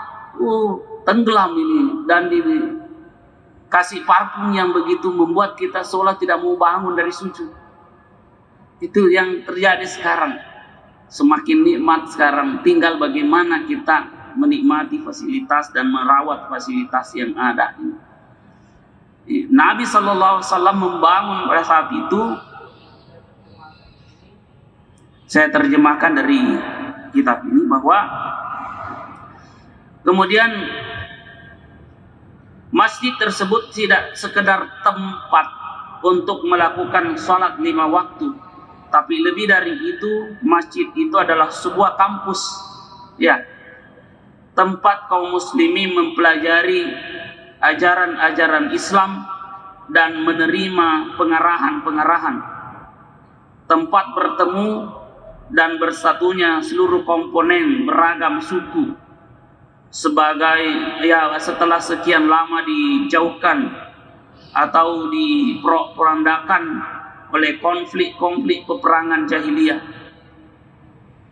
tenggelam ini dan dikasih parfum yang begitu membuat kita sholat tidak mau bangun dari sujud. Itu yang terjadi sekarang. Semakin nikmat sekarang, tinggal bagaimana kita menikmati fasilitas dan merawat fasilitas yang ada. Nabi SAW membangun pada saat itu, saya terjemahkan dari kitab ini, bahwa kemudian masjid tersebut tidak sekedar tempat untuk melakukan sholat 5 waktu, tapi lebih dari itu, masjid itu adalah sebuah kampus, ya, tempat kaum muslimin mempelajari ajaran-ajaran Islam dan menerima pengarahan-pengarahan, tempat bertemu dan bersatunya seluruh komponen beragam suku sebagai, ya, setelah sekian lama dijauhkan atau diporandakan oleh konflik-konflik peperangan jahiliyah,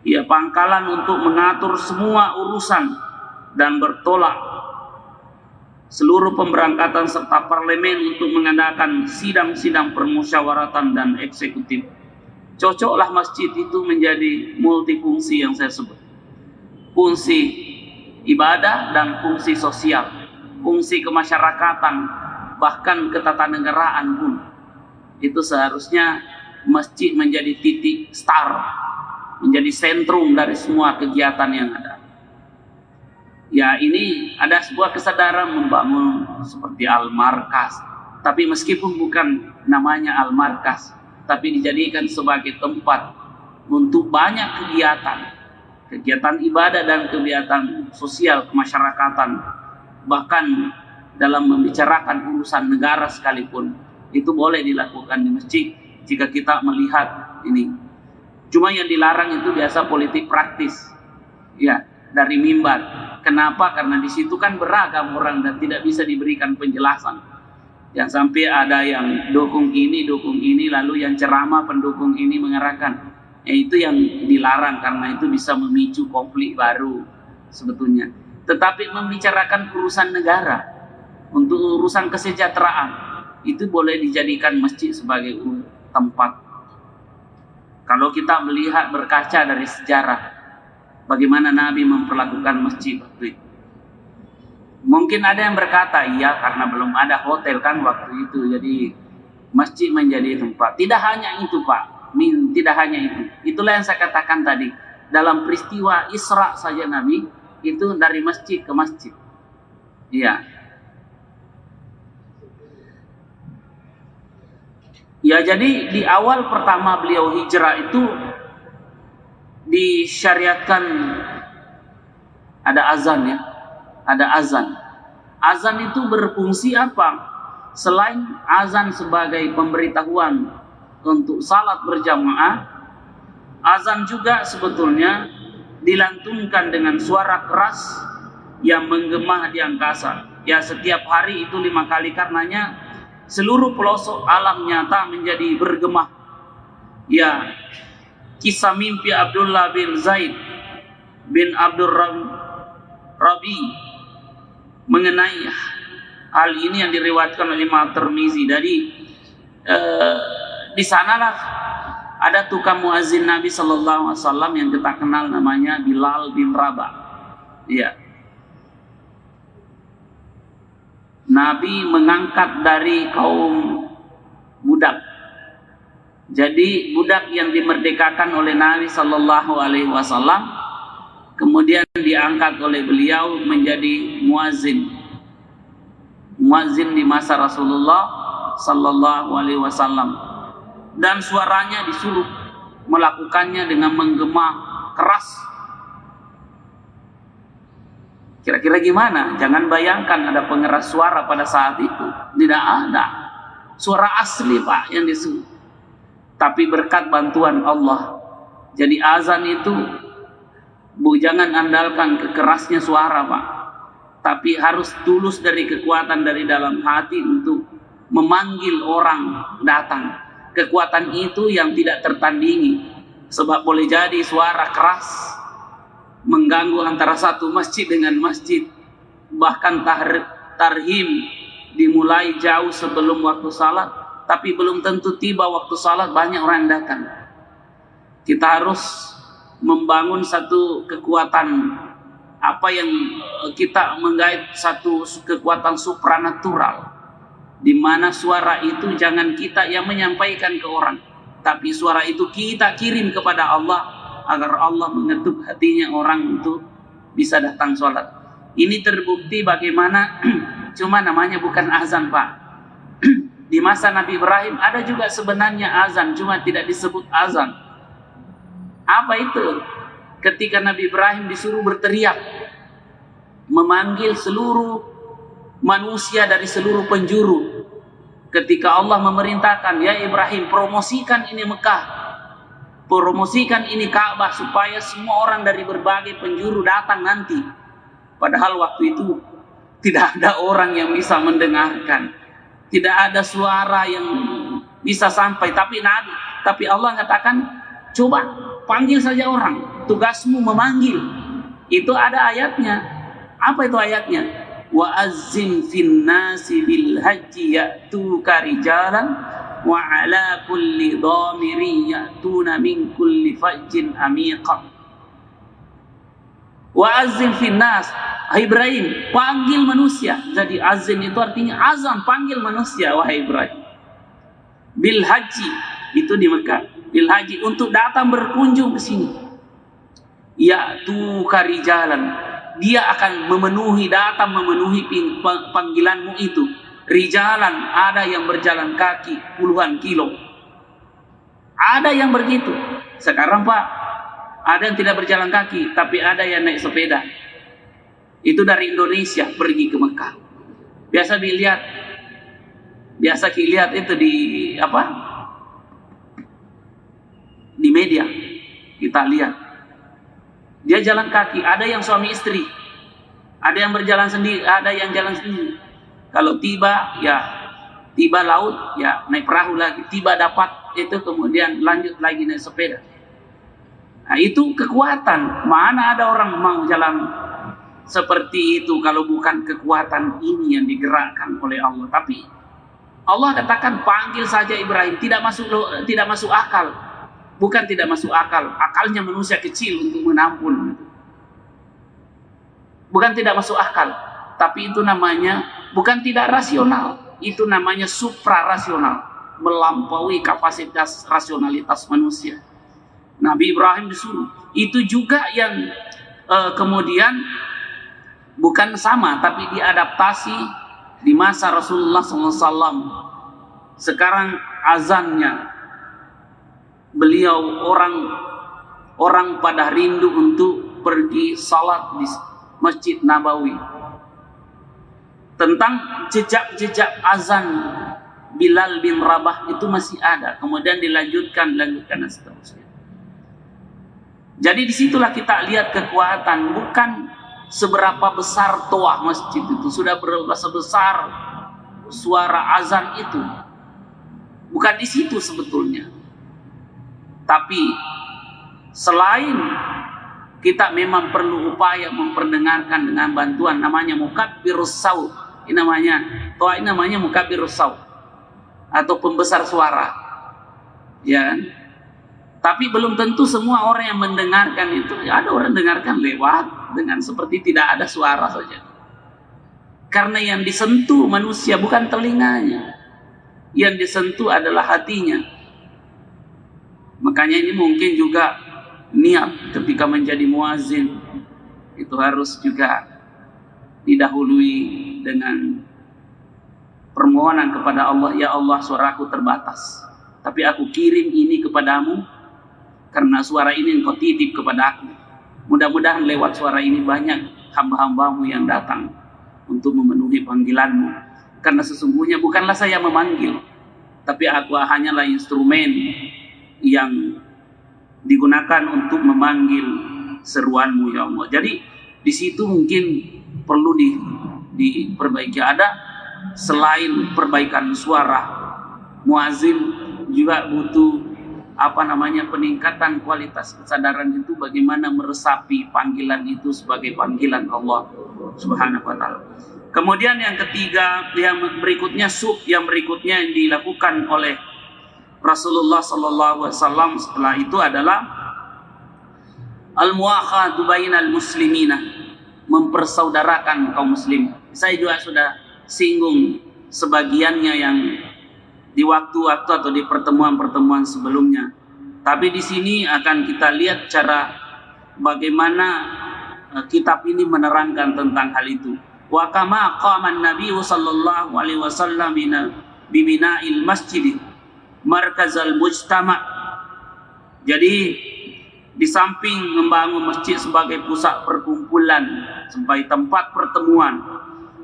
ya, pangkalan untuk mengatur semua urusan dan bertolak seluruh pemberangkatan serta parlemen untuk mengadakan sidang-sidang permusyawaratan dan eksekutif. Cocoklah masjid itu menjadi multifungsi yang saya sebut. Fungsi ibadah dan fungsi sosial, fungsi kemasyarakatan, bahkan ketatanegaraan pun. Itu seharusnya masjid menjadi titik star, menjadi sentrum dari semua kegiatan yang ada. Ya, ini ada sebuah kesadaran membangun seperti Al-Markas, tapi meskipun bukan namanya Al-Markas, tapi dijadikan sebagai tempat untuk banyak kegiatan ibadah dan kegiatan sosial kemasyarakatan, bahkan dalam membicarakan urusan negara sekalipun, itu boleh dilakukan di masjid jika kita melihat ini. Cuma yang dilarang itu biasa politik praktis, ya, dari mimbar. Kenapa? Karena di situ kan beragam orang dan tidak bisa diberikan penjelasan. Yang sampai ada yang dukung ini, lalu yang ceramah pendukung ini mengarahkan. Itu yang dilarang karena itu bisa memicu konflik baru sebetulnya. Tetapi membicarakan urusan negara, untuk urusan kesejahteraan, itu boleh dijadikan masjid sebagai tempat. Kalau kita melihat, berkaca dari sejarah, bagaimana Nabi memperlakukan masjid waktu itu. Mungkin ada yang berkata, iya, karena belum ada hotel kan waktu itu, jadi masjid menjadi tempat. Tidak hanya itu, Pak. Tidak hanya itu. Itulah yang saya katakan tadi. Dalam peristiwa Isra saja Nabi, itu dari masjid ke masjid. Iya. Ya, jadi di awal pertama beliau hijrah itu disyariatkan ada azan, ya, ada azan. Azan itu berfungsi apa? Selain azan sebagai pemberitahuan untuk salat berjamaah, azan juga sebetulnya dilantunkan dengan suara keras yang menggema di angkasa. Ya, setiap hari itu 5 kali, karenanya seluruh pelosok alam nyata menjadi bergema. Ya, kisah mimpi Abdullah bin Zaid bin Abdul Rabi mengenai hal ini yang diriwayatkan oleh Imam Tirmizi. Dari di sanalah ada tukang muazin Nabi Sallallahu Alaihi Wasallam yang kita kenal namanya Bilal bin Rabah. Iya. Nabi mengangkat dari kaum budak. Jadi budak yang dimerdekakan oleh Nabi Sallallahu Alaihi Wasallam kemudian diangkat oleh beliau menjadi muazin di masa Rasulullah Sallallahu Alaihi Wasallam, dan suaranya disuruh melakukannya dengan menggema keras. Kira-kira gimana? Jangan bayangkan ada pengeras suara pada saat itu, tidak ada. Suara asli, Pak, yang disuruh. Tapi berkat bantuan Allah, jadi azan itu jangan andalkan kekerasnya suara, Pak, tapi harus tulus dari kekuatan dari dalam hati untuk memanggil orang datang. Kekuatan itu yang tidak tertandingi, sebab boleh jadi suara keras mengganggu antara satu masjid dengan masjid, bahkan tarhim dimulai jauh sebelum waktu salat, tapi belum tentu tiba waktu salat banyak orang yang datang. Kita harus membangun satu kekuatan, apa yang kita menggait satu kekuatan supranatural di mana suara itu jangan kita yang menyampaikan ke orang, tapi suara itu kita kirim kepada Allah agar Allah mengetuk hatinya orang untuk bisa datang sholat. Ini terbukti bagaimana cuma namanya bukan azan, Pak. Di masa Nabi Ibrahim ada juga sebenarnya azan, cuma tidak disebut azan. Apa itu? Ketika Nabi Ibrahim disuruh berteriak, memanggil seluruh manusia dari seluruh penjuru. Ketika Allah memerintahkan, ya Ibrahim, promosikan ini Mekah, promosikan ini Ka'bah, supaya semua orang dari berbagai penjuru datang nanti. Padahal waktu itu tidak ada orang yang bisa mendengarkan, tidak ada suara yang bisa sampai. Tapi Allah katakan, coba panggil saja orang, tugasmu memanggil. Itu ada ayatnya. Apa itu ayatnya? Wa azzim fin nasi bil haji ya'tuka rijalan wa ala kulli dhamirin ya'tuna min kulli fajjin amiqa. Wa azzim fin nas, Ibrahim, panggil manusia. Jadi azim itu artinya azam, panggil manusia, wahai Ibrahim. Bil haji, itu di Mekah. Bil haji, untuk datang berkunjung ke sini. Ya'tuka rijalan, dia akan datang memenuhi panggilanmu itu. Rijalan, ada yang berjalan kaki puluhan kilo, ada yang begitu. Sekarang Pak, ada yang tidak berjalan kaki, tapi ada yang naik sepeda. Itu dari Indonesia pergi ke Mekah. Biasa dilihat itu di apa? Di media kita lihat. Dia jalan kaki, ada yang suami istri, ada yang berjalan sendiri, ada yang jalan sendiri. Kalau tiba laut, ya naik perahu lagi. Tiba dapat itu, kemudian lanjut lagi naik sepeda. Nah, itu kekuatan. Mana ada orang mau jalan seperti itu kalau bukan kekuatan ini yang digerakkan oleh Allah. Tapi Allah katakan, panggil saja Ibrahim. Tidak masuk akal. Bukan tidak masuk akal, akalnya manusia kecil untuk menampun. Bukan tidak masuk akal, tapi itu namanya bukan tidak rasional, itu namanya suprarasional, melampaui kapasitas rasionalitas manusia. Nabi Ibrahim disuruh. Itu juga yang kemudian bukan sama, tapi diadaptasi di masa Rasulullah SAW. Sekarang azannya, beliau orang pada rindu untuk pergi salat di Masjid Nabawi. Tentang jejak-jejak azan Bilal bin Rabah itu masih ada, kemudian dilanjutkan dan seterusnya. Jadi disitulah kita lihat kekuatan, bukan seberapa besar toah masjid itu, sudah berapa besar suara azan itu, bukan di situ sebetulnya. Tapi selain kita memang perlu upaya memperdengarkan dengan bantuan namanya mukabbirus saut. Ini namanya mukabbirus saut atau pembesar suara. Ya. Tapi belum tentu semua orang yang mendengarkan itu, ya ada orang dengarkan lewat dengan seperti tidak ada suara saja. Karena yang disentuh manusia bukan telinganya. Yang disentuh adalah hatinya. Makanya ini mungkin juga niat ketika menjadi muazin itu harus juga didahului dengan permohonan kepada Allah. Ya Allah, suaraku terbatas, tapi aku kirim ini kepadamu karena suara ini engkau titip kepada aku. Mudah-mudahan lewat suara ini banyak hamba-hambamu yang datang untuk memenuhi panggilanmu. Karena sesungguhnya bukanlah saya memanggil, tapi aku hanyalah instrumen yang digunakan untuk memanggil seruanmu, ya Allah. Jadi di situ mungkin perlu diperbaiki. Ada selain perbaikan suara, muazin juga butuh peningkatan kualitas kesadaran itu, bagaimana meresapi panggilan itu sebagai panggilan Allah Subhanahu wa taala. Kemudian yang ketiga, yang berikutnya yang dilakukan oleh Rasulullah sallallahu alaihi wasallam setelah itu adalah al-muakhatu bainal muslimina, mempersaudarakan kaum muslim. Saya juga sudah singgung sebagiannya yang di waktu-waktu atau di pertemuan-pertemuan sebelumnya. Tapi di sini akan kita lihat cara bagaimana kitab ini menerangkan tentang hal itu. Wa kama qama an-nabiy sallallahu alaihi wasallam bi bina'il masjid markazal mujtama'. Jadi di samping membangun masjid sebagai pusat perkumpulan, sebagai tempat pertemuan,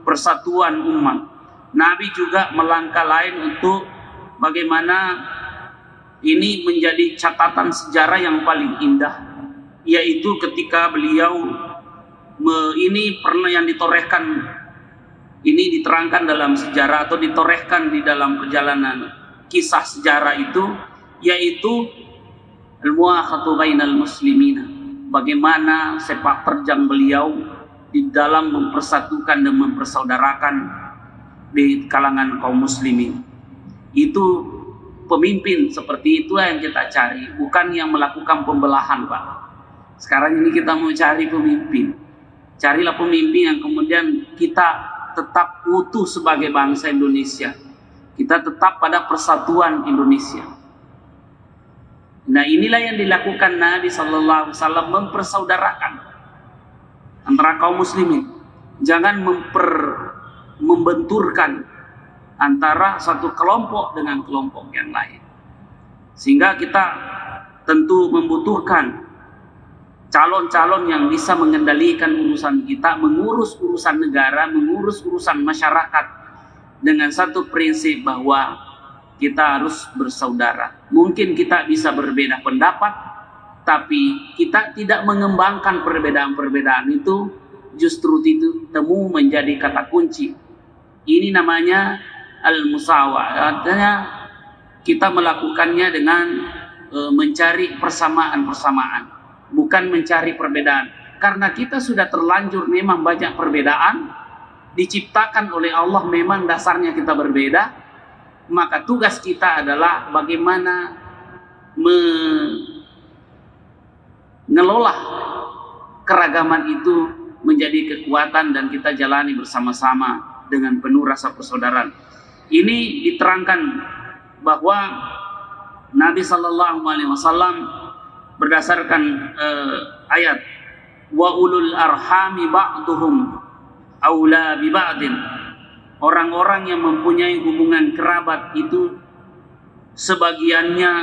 persatuan umat, Nabi juga melangkah lain untuk bagaimana ini menjadi catatan sejarah yang paling indah, yaitu ketika beliau ini pernah yang ditorehkan, ini diterangkan dalam sejarah atau ditorehkan di dalam perjalanan kisah sejarah itu, yaitu al-muakhatu bainal muslimina, bagaimana sepak terjang beliau di dalam mempersatukan dan mempersaudarakan di kalangan kaum muslimin. Itu pemimpin seperti itu yang kita cari, bukan yang melakukan pembelahan, Pak. Sekarang ini kita mau cari pemimpin. Carilah pemimpin yang kemudian kita tetap utuh sebagai bangsa Indonesia. Kita tetap pada persatuan Indonesia. Nah, inilah yang dilakukan Nabi sallallahu alaihi wasallam, mempersaudarakan antara kaum muslimin. Jangan membenturkan antara satu kelompok dengan kelompok yang lain. Sehingga kita tentu membutuhkan calon-calon yang bisa mengendalikan urusan kita, mengurus urusan negara, mengurus urusan masyarakat dengan satu prinsip bahwa kita harus bersaudara. Mungkin kita bisa berbeda pendapat, tapi kita tidak mengembangkan perbedaan-perbedaan itu, justru itu temu menjadi kata kunci. Ini namanya al-musawah. Artinya kita melakukannya dengan mencari persamaan-persamaan, bukan mencari perbedaan. Karena kita sudah terlanjur memang banyak perbedaan, diciptakan oleh Allah, memang dasarnya kita berbeda, maka tugas kita adalah bagaimana mengelola keragaman itu menjadi kekuatan dan kita jalani bersama-sama dengan penuh rasa persaudaraan. Ini diterangkan bahwa Nabi sallallahu alaihi wasallam berdasarkan ayat wa ulul arhami ba'duhum aula bi ba'din, orang-orang yang mempunyai hubungan kerabat itu sebagiannya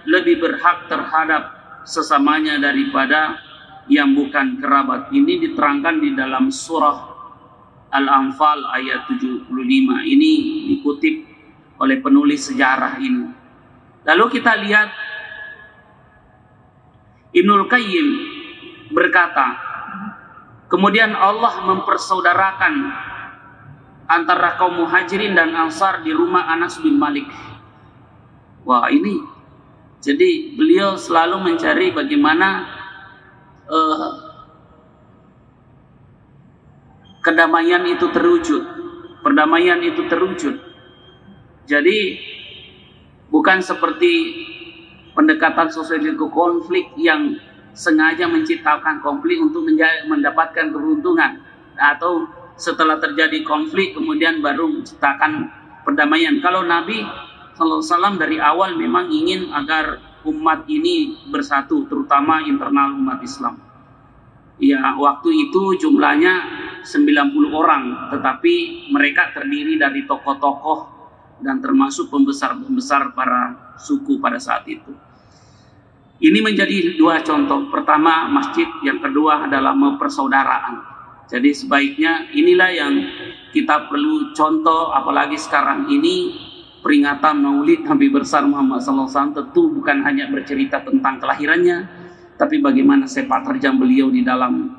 lebih berhak terhadap sesamanya daripada yang bukan kerabat. Ini diterangkan di dalam surah Al-Anfal ayat 75. Ini dikutip oleh penulis sejarah ini. Lalu kita lihat Ibnul Qayyim berkata, kemudian Allah mempersaudarakan antara kaum muhajirin dan ansar di rumah Anas bin Malik. Wah, ini jadi beliau selalu mencari bagaimana kedamaian itu terwujud, perdamaian itu terwujud. Jadi bukan seperti pendekatan sosiologi konflik yang sengaja menciptakan konflik untuk mendapatkan keuntungan, atau setelah terjadi konflik kemudian baru menciptakan perdamaian. Kalau Nabi SAW dari awal memang ingin agar umat ini bersatu, terutama internal umat Islam. Ya, waktu itu jumlahnya 90 orang, tetapi mereka terdiri dari tokoh-tokoh dan termasuk pembesar-pembesar para suku pada saat itu. Ini menjadi dua contoh. Pertama masjid, yang kedua adalah mempersaudaraan. Jadi sebaiknya inilah yang kita perlu contoh, apalagi sekarang ini peringatan Maulid Nabi besar Muhammad SAW tentu bukan hanya bercerita tentang kelahirannya, tapi bagaimana sepak terjang beliau di dalam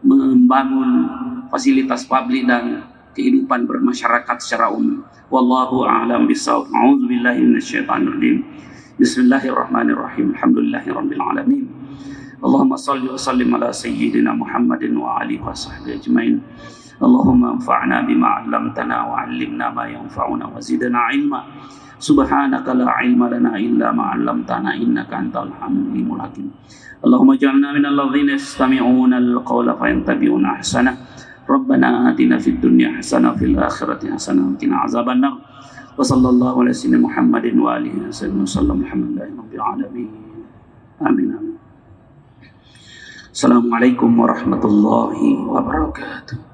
membangun fasilitas publik dan kehidupan bermasyarakat secara umum. Wallahu a'lam bishawab. A'udzubillahi minasyaitonir rajim. Bismillahirrahmanirrahim. Alhamdulillahirabbil alamin. Allahumma shalli wa sallim ala sayyidina Muhammadin wa alihi wa sahbihi ajmain. Allahumma anfa'na bima 'allamtana wa 'allimna ma yanfa'una wa zidna 'ilma. Subhanaka la 'ilma lana illa ma 'allamtana innaka antal halimul hakim. Allahumma ij'alna minal ladzina yastami'una al-qawla fayattabi'una ahsana. Rabbana atina fid dunya hasanah fil akhirati hasanah wa qina azabannar. Wa sallallahu ala sayyidina Muhammadin wa alihi wasallam. Alhamdulillahi rabbil alamin. Amin. Assalamualaikum warahmatullahi wabarakatuh.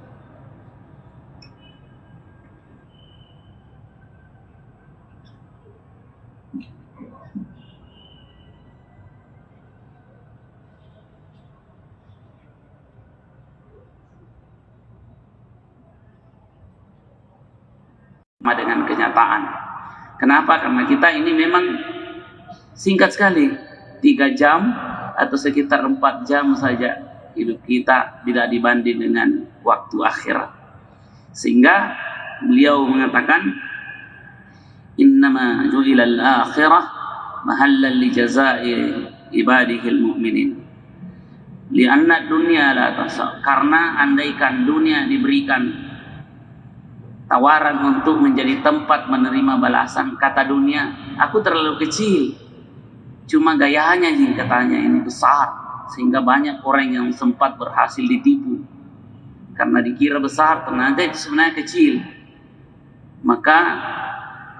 Dengan kenyataan. Kenapa? Karena kita ini memang singkat sekali, 3 jam atau sekitar 4 jam saja hidup kita tidak dibanding dengan waktu akhirat. Sehingga beliau mengatakan, innama ju'ilal akhirah mahallan li jazai ibadihil mu'minin lianna dunya la tasa. Karena andaikan dunia diberikan tawaran untuk menjadi tempat menerima balasan, kata dunia, aku terlalu kecil, cuma gayahannya katanya ini besar, sehingga banyak orang yang sempat berhasil ditipu karena dikira besar, ternyata itu sebenarnya kecil, maka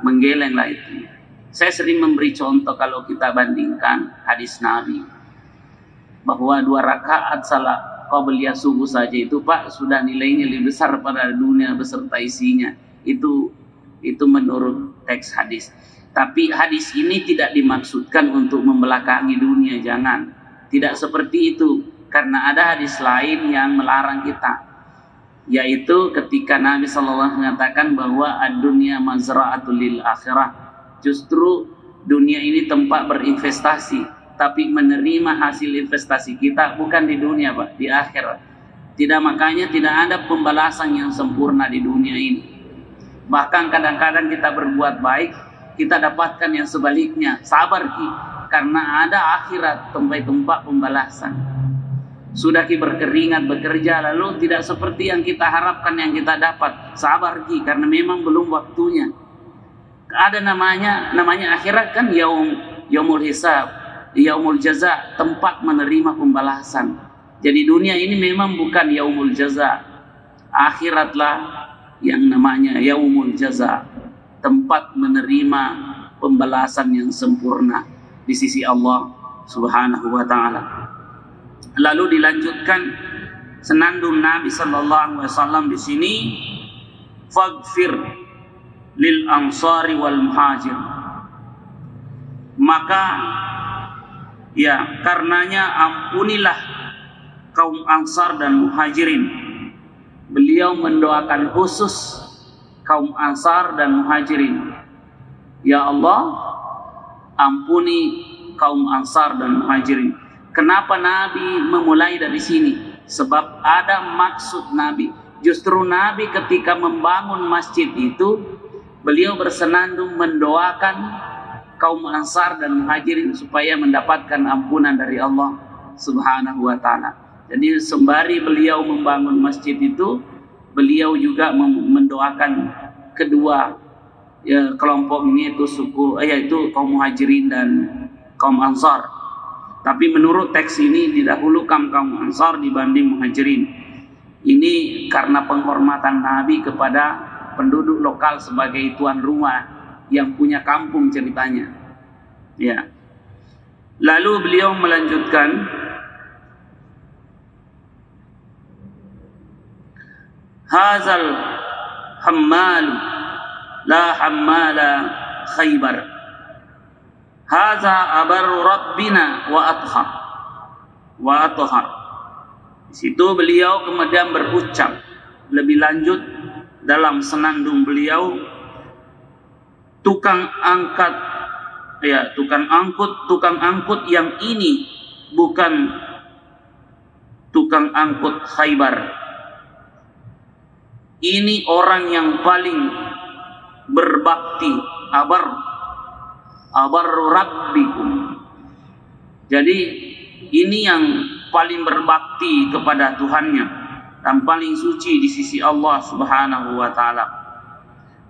menggelenglah itu. Saya sering memberi contoh kalau kita bandingkan hadis Nabi bahwa 2 rakaat salat qabliyah subuh saja itu Pak sudah nilainya lebih besar pada dunia beserta isinya. Itu menurut teks hadis. Tapi hadis ini tidak dimaksudkan untuk membelakangi dunia, jangan. Tidak seperti itu, karena ada hadis lain yang melarang kita, yaitu ketika Nabi SAW mengatakan bahwa ad-dunya mazra'atul lil akhirah. Justru dunia ini tempat berinvestasi, tapi menerima hasil investasi kita bukan di dunia Pak, di akhirat. Tidak, makanya tidak ada pembalasan yang sempurna di dunia ini. Bahkan kadang-kadang kita berbuat baik, kita dapatkan yang sebaliknya. Sabar Ki, karena ada akhirat tempat pembalasan. Sudah Ki berkeringat bekerja lalu tidak seperti yang kita harapkan yang kita dapat. Sabar Ki, karena memang belum waktunya. Ada namanya akhirat kan yaumul hisab, yaumul jaza, tempat menerima pembalasan. Jadi dunia ini memang bukan yaumul jaza, akhiratlah yang namanya yaumul jaza, tempat menerima pembalasan yang sempurna di sisi Allah Subhanahu wa taala. Lalu dilanjutkan senandung Nabi sallallahu alaihi wasallam di sini, faghfir lil ansari wal muhajir. Maka ya, karenanya ampunilah kaum Ansar dan Muhajirin. Beliau mendoakan khusus kaum Ansar dan Muhajirin. Ya Allah, ampuni kaum Ansar dan Muhajirin. Kenapa Nabi memulai dari sini? Sebab ada maksud Nabi. Justru Nabi ketika membangun masjid itu, beliau bersenandung mendoakan kaum Ansar dan Muhajirin supaya mendapatkan ampunan dari Allah Subhanahu wa taala. Jadi sembari beliau membangun masjid itu, beliau juga mendoakan kedua kelompok ini, yaitu kaum Muhajirin dan kaum Ansar. Tapi menurut teks ini didahulukan kaum Ansar dibanding Muhajirin. Ini karena penghormatan Nabi kepada penduduk lokal sebagai tuan rumah yang punya kampung ceritanya. Ya. Lalu beliau melanjutkan, hazal hammal la hammala Khaybar. Haza abar rabbina wa athhar. Di situ beliau kemudian berucap lebih lanjut dalam senandung beliau, tukang angkut yang ini bukan tukang angkut Khaybar. Ini orang yang paling berbakti, abar rabbikum. Jadi ini yang paling berbakti kepada Tuhannya dan paling suci di sisi Allah Subhanahu wa taala.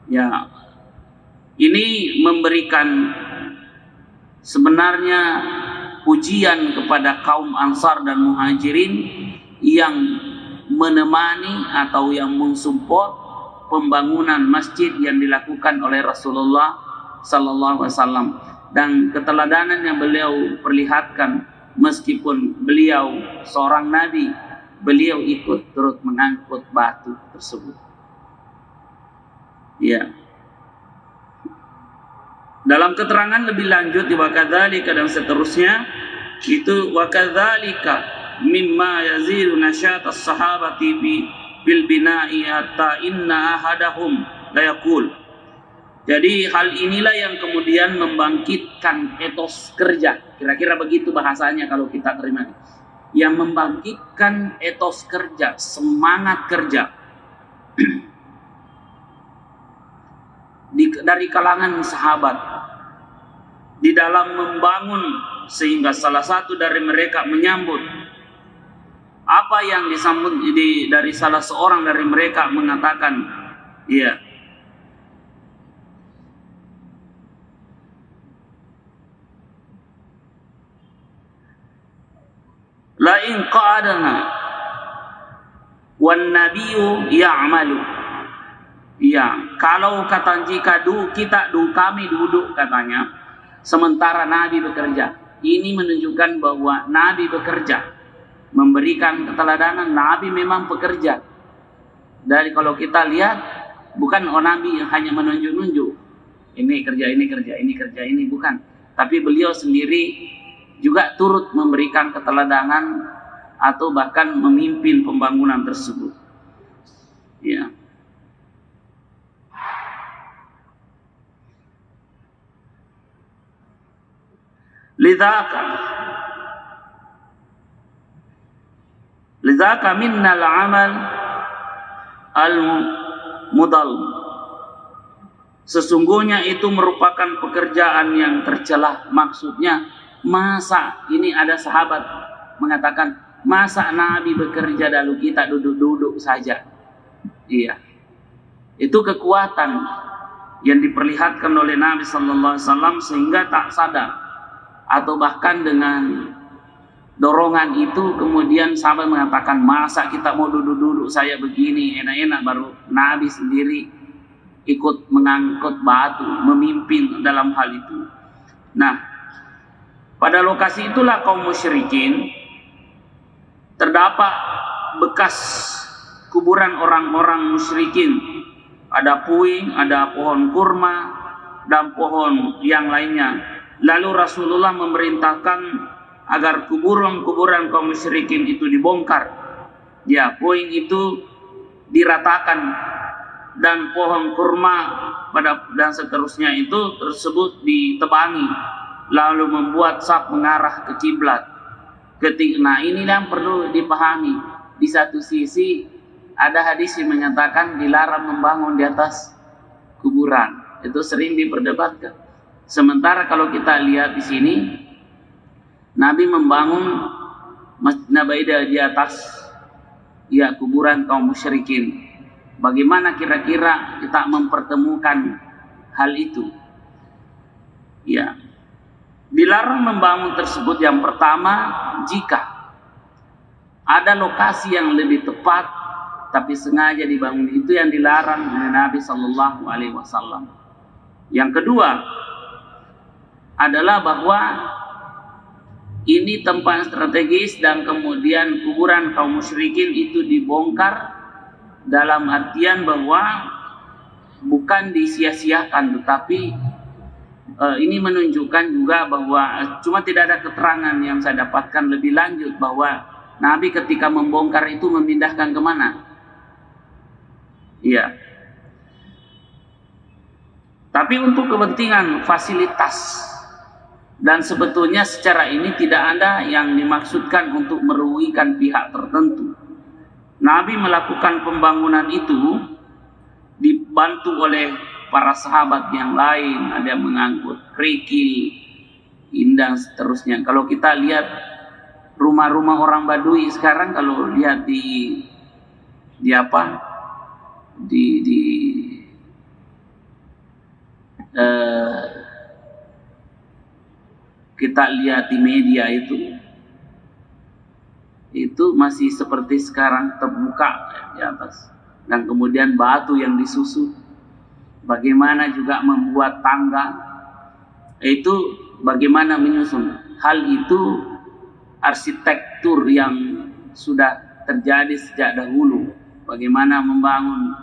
Ya, ini memberikan sebenarnya pujian kepada kaum Ansar dan Muhajirin yang menemani atau yang mensupport pembangunan masjid yang dilakukan oleh Rasulullah sallallahu alaihi wasallam, dan keteladanan yang beliau perlihatkan meskipun beliau seorang nabi, beliau ikut turut mengangkut batu tersebut. Ya. Dalam keterangan lebih lanjut di wakadzalika dan seterusnya, itu wakadzalika mimma yazidu nasyat as-sahabati bil bina'i hatta inna ahadahum la yaqul. Jadi hal inilah yang kemudian membangkitkan etos kerja. Kira-kira begitu bahasanya kalau kita terima. Yang membangkitkan etos kerja, semangat kerja dari kalangan sahabat di dalam membangun, sehingga salah satu dari mereka menyambut apa yang disambut dari salah seorang dari mereka mengatakan, ya, la in qa'adana wan nabiyyu ya'malu. Ya, kalau kata jika kami duduk katanya sementara Nabi bekerja, ini menunjukkan bahwa Nabi bekerja, memberikan keteladanan. Nabi memang bekerja. Dari kalau kita lihat, bukan Nabi yang hanya menunjuk-nunjuk, ini kerja, ini kerja, ini kerja, ini bukan. Tapi beliau sendiri juga turut memberikan keteladanan atau bahkan memimpin pembangunan tersebut. Ya. Lidzaka minnal amal al-mudal. Sesungguhnya itu merupakan pekerjaan yang tercela. Maksudnya, masa ini ada sahabat mengatakan, masa Nabi bekerja lalu kita duduk-duduk saja. Iya. Itu kekuatan yang diperlihatkan oleh Nabi sallallahu alaihi wasallam sehingga tak sadar, atau bahkan dengan dorongan itu kemudian sahabat mengatakan, masa kita mau duduk-duduk saya begini enak-enak, baru Nabi sendiri ikut mengangkut batu, memimpin dalam hal itu. Nah, pada lokasi itulah kaum musyrikin terdapat bekas kuburan orang-orang musyrikin. Ada puing, ada pohon kurma, dan pohon yang lainnya. Lalu Rasulullah memerintahkan agar kuburan-kuburan kaum musyrikin itu dibongkar. Ya, puing itu diratakan dan pohon kurma dan seterusnya itu tersebut ditebangi, lalu membuat saf mengarah ke kiblat. Nah, ini yang perlu dipahami. Di satu sisi ada hadis yang menyatakan dilarang membangun di atas kuburan. Itu sering diperdebatkan. Sementara kalau kita lihat di sini, Nabi membangun Masjid Nabawi di atas ya kuburan kaum musyrikin. Bagaimana kira-kira kita mempertemukan hal itu? Ya, dilarang membangun tersebut yang pertama jika ada lokasi yang lebih tepat tapi sengaja dibangun, itu yang dilarang oleh Nabi Sallallahu Alaihi Wasallam. Yang kedua adalah bahwa ini tempat strategis dan kemudian kuburan kaum musyrikin itu dibongkar dalam artian bahwa bukan disia-siakan, tetapi ini menunjukkan juga bahwa cuma tidak ada keterangan yang saya dapatkan lebih lanjut bahwa Nabi ketika membongkar itu memindahkan kemana. Iya. Tapi untuk kepentingan fasilitas, dan sebetulnya secara ini tidak ada yang dimaksudkan untuk merugikan pihak tertentu. Nabi melakukan pembangunan itu dibantu oleh para sahabat yang lain, ada yang mengangkut kerikil, indah seterusnya. Kalau kita lihat rumah-rumah orang Badui sekarang, kalau lihat kita lihat di media itu masih seperti sekarang terbuka di atas, dan kemudian batu yang disusun. Bagaimana juga membuat tangga, itu bagaimana menyusun. Hal itu arsitektur yang sudah terjadi sejak dahulu. Bagaimana membangun.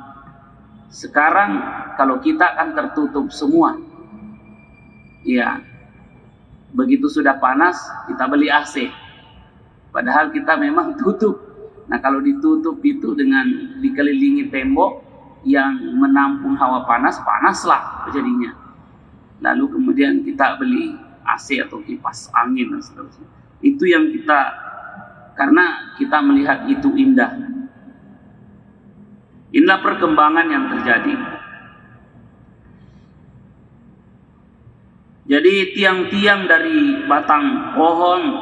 Sekarang kalau kita kan tertutup semua. Ya, begitu sudah panas kita beli AC. Padahal kita memang tutup. Nah, kalau ditutup itu dengan dikelilingi tembok yang menampung hawa panas, panaslah jadinya. Lalu kemudian kita beli AC atau kipas angin dan seterusnya. Itu yang kita, karena kita melihat itu indah. Inilah perkembangan yang terjadi. Jadi tiang-tiang dari batang pohon,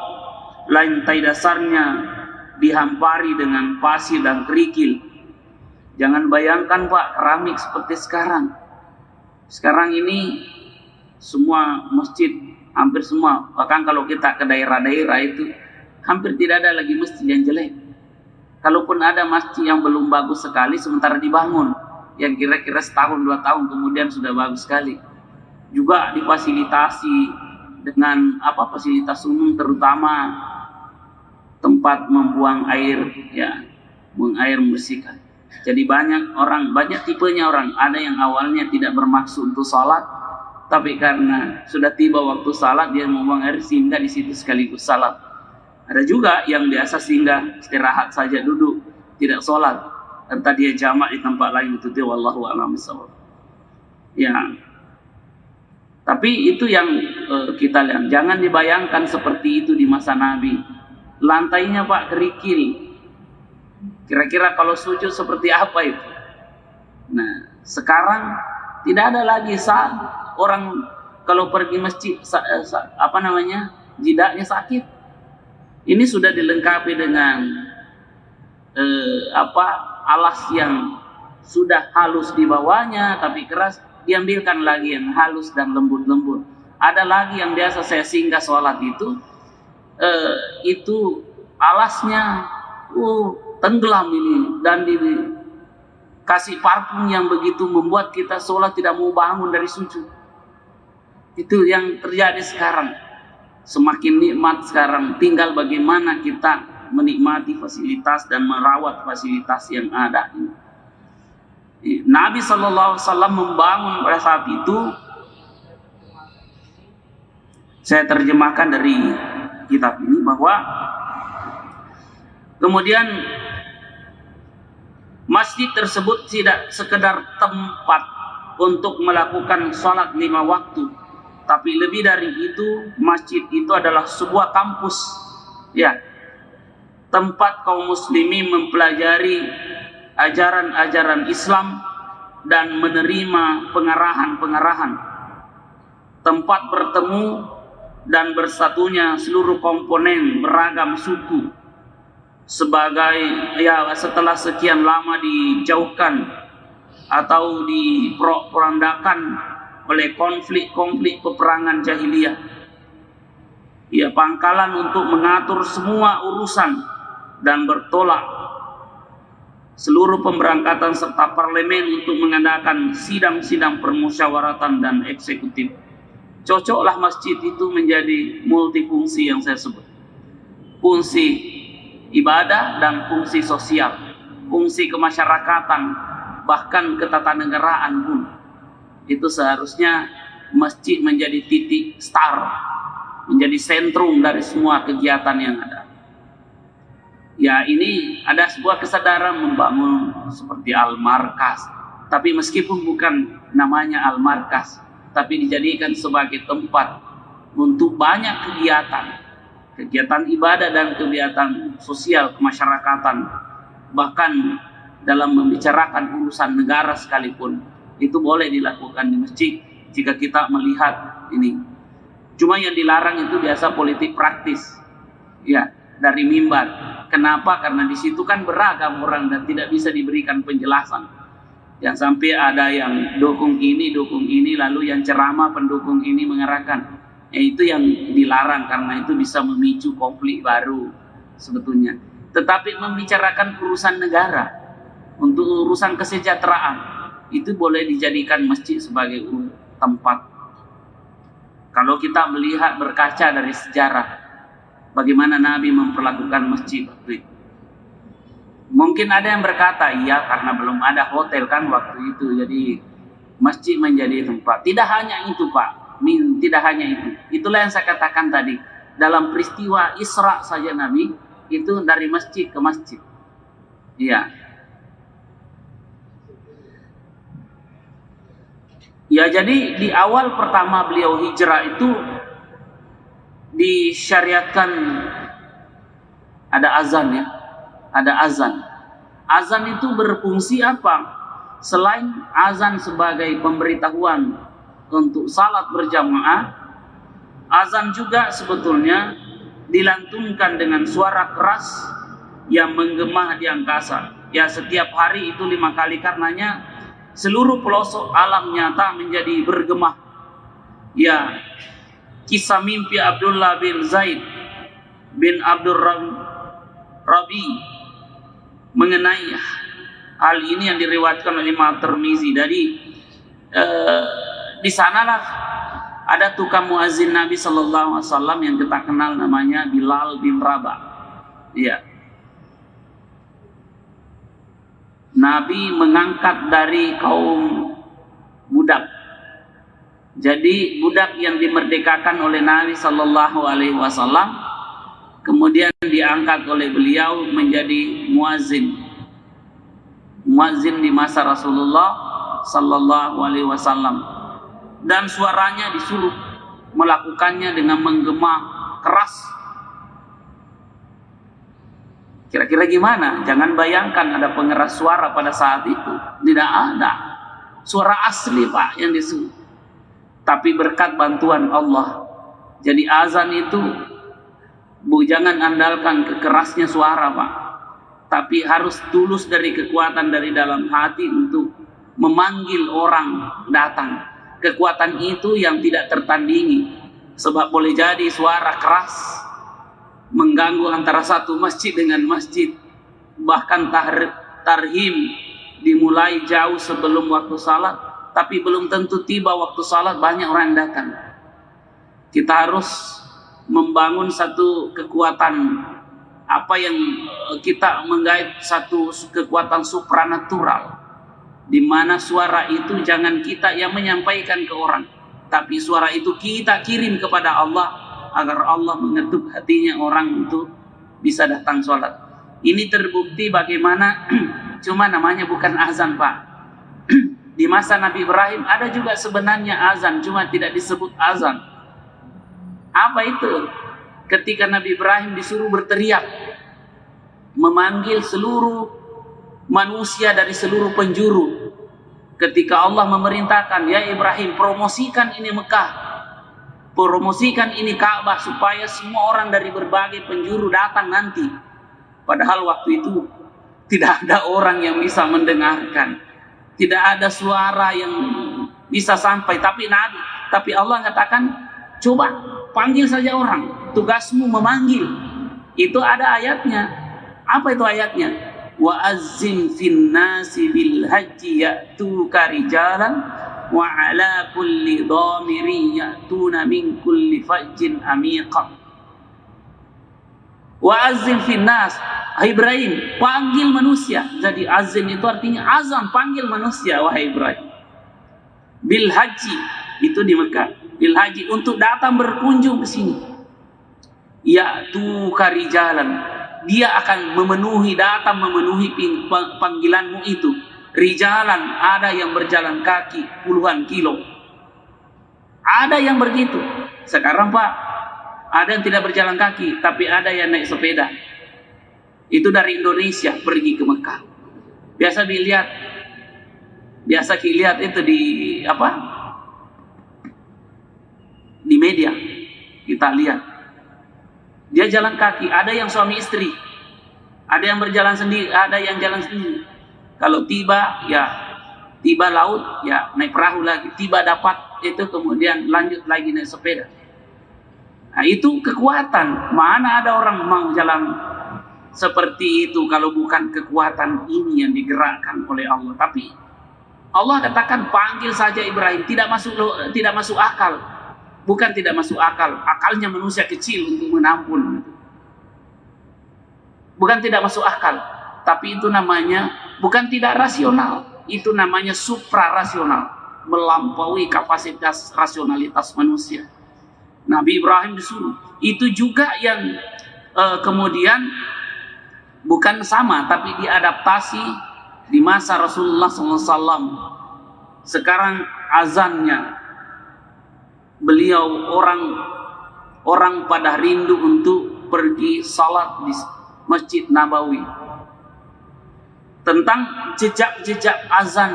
lantai dasarnya dihampari dengan pasir dan kerikil. Jangan bayangkan Pak, keramik seperti sekarang. Sekarang ini semua masjid, hampir semua, bahkan kalau kita ke daerah-daerah itu hampir tidak ada lagi masjid yang jelek. Kalaupun ada masjid yang belum bagus sekali sementara dibangun, yang kira-kira setahun 2 tahun kemudian sudah bagus sekali. Juga difasilitasi dengan fasilitas umum, terutama tempat membuang air, ya, membuang air membersihkan. Jadi banyak tipenya orang. Ada yang awalnya tidak bermaksud untuk salat, tapi karena sudah tiba waktu salat dia membuang air sehingga di situ sekaligus salat. Ada juga yang biasa singgah istirahat saja, duduk, tidak salat. Entah dia jamak di tempat lain, itu dia wallahu a'lam bishawab. Ya. Tapi itu yang kita lihat. Jangan dibayangkan seperti itu di masa Nabi. Lantainya Pak kerikil. Kira-kira kalau sujud seperti apa itu? Nah, sekarang tidak ada lagi saat orang kalau pergi masjid jidaknya sakit. Ini sudah dilengkapi dengan alas yang sudah halus di bawahnya tapi keras, diambilkan lagi yang halus dan lembut-lembut. Ada lagi yang biasa saya singgah sholat itu alasnya tenggelam ini dan dikasih parfum yang begitu membuat kita sholat tidak mau bangun dari sujud. Itu yang terjadi sekarang. Semakin nikmat sekarang, tinggal bagaimana kita menikmati fasilitas dan merawat fasilitas yang ada. Nabi SAW membangun pada saat itu. Saya terjemahkan dari kitab ini bahwa kemudian masjid tersebut tidak sekedar tempat untuk melakukan sholat 5 waktu, tapi lebih dari itu, masjid itu adalah sebuah kampus, ya, tempat kaum muslimin mempelajari ajaran-ajaran Islam dan menerima pengarahan-pengarahan, tempat bertemu dan bersatunya seluruh komponen beragam suku. Setelah sekian lama dijauhkan atau diporandakan oleh konflik-konflik peperangan jahiliyah, ya, pangkalan untuk mengatur semua urusan dan bertolak seluruh pemberangkatan serta parlemen untuk mengadakan sidang-sidang permusyawaratan dan eksekutif. Cocoklah masjid itu menjadi multifungsi yang saya sebut, fungsi ibadah dan fungsi sosial, fungsi kemasyarakatan, bahkan ketatanegaraan pun. Itu seharusnya masjid menjadi titik start, menjadi sentrum dari semua kegiatan yang ada. Ya, ini ada sebuah kesadaran membangun seperti Al-Markas, tapi meskipun bukan namanya Al-Markas, tapi dijadikan sebagai tempat untuk banyak kegiatan ibadah dan kegiatan sosial kemasyarakatan, bahkan dalam membicarakan urusan negara sekalipun itu boleh dilakukan di masjid jika kita melihat ini. Cuma yang dilarang itu biasa politik praktis, ya, dari mimbar. Kenapa? Karena di situ kan beragam orang dan tidak bisa diberikan penjelasan. Yang sampai ada yang dukung ini, lalu yang ceramah pendukung ini mengarahkan. Itu yang dilarang karena itu bisa memicu konflik baru sebetulnya. Tetapi membicarakan urusan negara, untuk urusan kesejahteraan, itu boleh dijadikan masjid sebagai tempat. Kalau kita melihat, berkaca dari sejarah, bagaimana Nabi memperlakukan masjid waktu itu. Mungkin ada yang berkata, iya karena belum ada hotel kan waktu itu, jadi masjid menjadi tempat. Tidak hanya itu Pak, tidak hanya itu. Itulah yang saya katakan tadi, dalam peristiwa Isra saja Nabi itu dari masjid ke masjid. Iya. Ya, jadi di awal pertama beliau hijrah itu disyariatkan ada azan ya. Ada azan. Azan itu berfungsi apa? Selain azan sebagai pemberitahuan untuk salat berjamaah, azan juga sebetulnya dilantunkan dengan suara keras yang menggema di angkasa. Ya, setiap hari itu 5 kali, karenanya seluruh pelosok alam nyata menjadi bergema. Ya, kisah mimpi Abdullah bin Zaid bin Abdul Rabi mengenai hal ini yang diriwayatkan oleh Imam Tirmizi. Jadi di sanalah ada tukang muazin Nabi Sallallahu Alaihi Wasallam yang kita kenal namanya Bilal bin Rabah. Iya. Nabi mengangkat dari kaum budak. Jadi budak yang dimerdekakan oleh Nabi Sallallahu Alaihi Wasallam kemudian diangkat oleh beliau menjadi muazin. Muazin di masa Rasulullah Sallallahu Alaihi Wasallam, dan suaranya disuruh melakukannya dengan menggema keras. Kira-kira gimana? Jangan bayangkan ada pengeras suara pada saat itu. Tidak ada. Suara asli Pak yang disuruh. Tapi berkat bantuan Allah. Jadi azan itu jangan andalkan kekerasnya suara Pak. Tapi harus tulus dari kekuatan dari dalam hati untuk memanggil orang datang. Kekuatan itu yang tidak tertandingi. Sebab boleh jadi suara keras mengganggu antara satu masjid dengan masjid. Bahkan tarhim dimulai jauh sebelum waktu salat, tapi belum tentu tiba waktu salat banyak orang yang datang. Kita harus membangun satu kekuatan, apa yang kita menggait satu kekuatan supranatural, di mana suara itu jangan kita yang menyampaikan ke orang, tapi suara itu kita kirim kepada Allah agar Allah mengetuk hatinya orang untuk bisa datang sholat. Ini terbukti bagaimana cuma namanya bukan azan Pak. Di masa Nabi Ibrahim ada juga sebenarnya azan, cuma tidak disebut azan. Apa itu? Ketika Nabi Ibrahim disuruh berteriak, memanggil seluruh manusia dari seluruh penjuru. Ketika Allah memerintahkan, ya Ibrahim, promosikan ini Mekah, promosikan ini Ka'bah, supaya semua orang dari berbagai penjuru datang nanti. Padahal waktu itu tidak ada orang yang bisa mendengarkan, tidak ada suara yang bisa sampai. Tapi Allah katakan, coba panggil saja orang, tugasmu memanggil. Itu ada ayatnya. Apa itu ayatnya? Wa azzim fin nasi bil haji ya'tuka rijalan wa ala kulli dhamirin ya'tuna min kulli fajjin amiqah. Wa azzim fin nas, Ibrahim, panggil manusia. Jadi azim itu artinya azam, panggil manusia wahai Ibrahim. Bil haji, itu di Mekah. Bil haji, untuk datang berkunjung ke sini. Ya'tuka rijalan, dia akan datang memenuhi panggilanmu itu. Rijalan, ada yang berjalan kaki puluhan kilo, ada yang begitu. Sekarang Pak, ada yang tidak berjalan kaki, tapi ada yang naik sepeda. Itu dari Indonesia pergi ke Mekah. Biasa dilihat itu di apa? Di media kita lihat. Dia jalan kaki, ada yang suami istri, ada yang berjalan sendiri, ada yang jalan sendiri. Kalau tiba laut, ya naik perahu lagi. Tiba dapat itu, kemudian lanjut lagi naik sepeda. Nah, itu kekuatan. Mana ada orang mau jalan seperti itu kalau bukan kekuatan ini yang digerakkan oleh Allah. Tapi Allah katakan panggil saja Ibrahim, tidak masuk akal. Bukan tidak masuk akal, akalnya manusia kecil untuk menampun. Bukan tidak masuk akal, tapi itu namanya bukan tidak rasional, itu namanya suprarasional, melampaui kapasitas rasionalitas manusia. Nabi Ibrahim disuruh. Itu juga yang kemudian bukan sama, tapi diadaptasi di masa Rasulullah SAW. Sekarang azannya, beliau orang pada rindu untuk pergi salat di Masjid Nabawi. Tentang jejak-jejak azan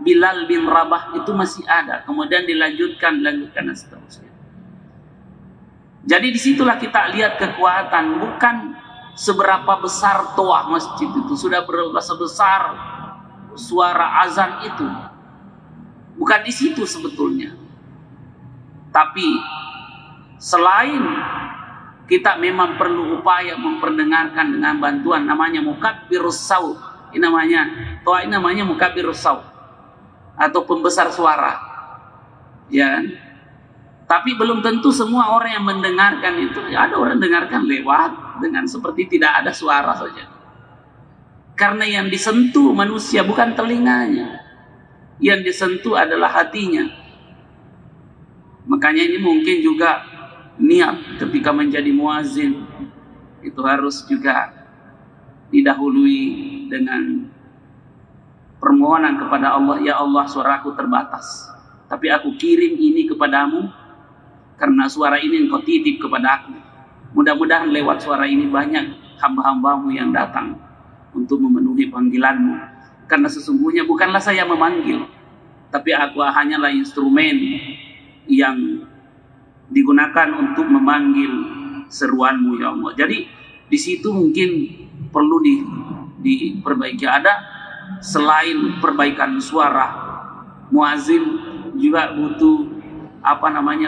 Bilal bin Rabah itu masih ada. Kemudian dilanjutkan dan seterusnya. Jadi disitulah kita lihat kekuatan, bukan seberapa besar toah masjid itu, sudah berapa besar suara azan itu. Bukan di situ sebetulnya. Tapi selain kita memang perlu upaya memperdengarkan dengan bantuan namanya mukabbirus saut. Ini namanya toa, ini namanya mukabbirus saut atau pembesar suara. Ya. Tapi belum tentu semua orang yang mendengarkan itu, ya ada orang dengarkan lewat dengan seperti tidak ada suara saja. Karena yang disentuh manusia bukan telinganya. Yang disentuh adalah hatinya. Makanya ini mungkin juga niat ketika menjadi muazin itu harus juga didahului dengan permohonan kepada Allah, ya Allah, suaraku terbatas, tapi aku kirim ini kepadamu karena suara ini engkau titip kepada aku. Mudah-mudahan lewat suara ini banyak hamba-hambamu yang datang untuk memenuhi panggilanmu. Karena sesungguhnya bukanlah saya memanggil, tapi aku hanyalah instrumen yang digunakan untuk memanggil seruanmu, ya Allah. Jadi di situ mungkin perlu diperbaiki. Ada selain perbaikan suara, muazin juga butuh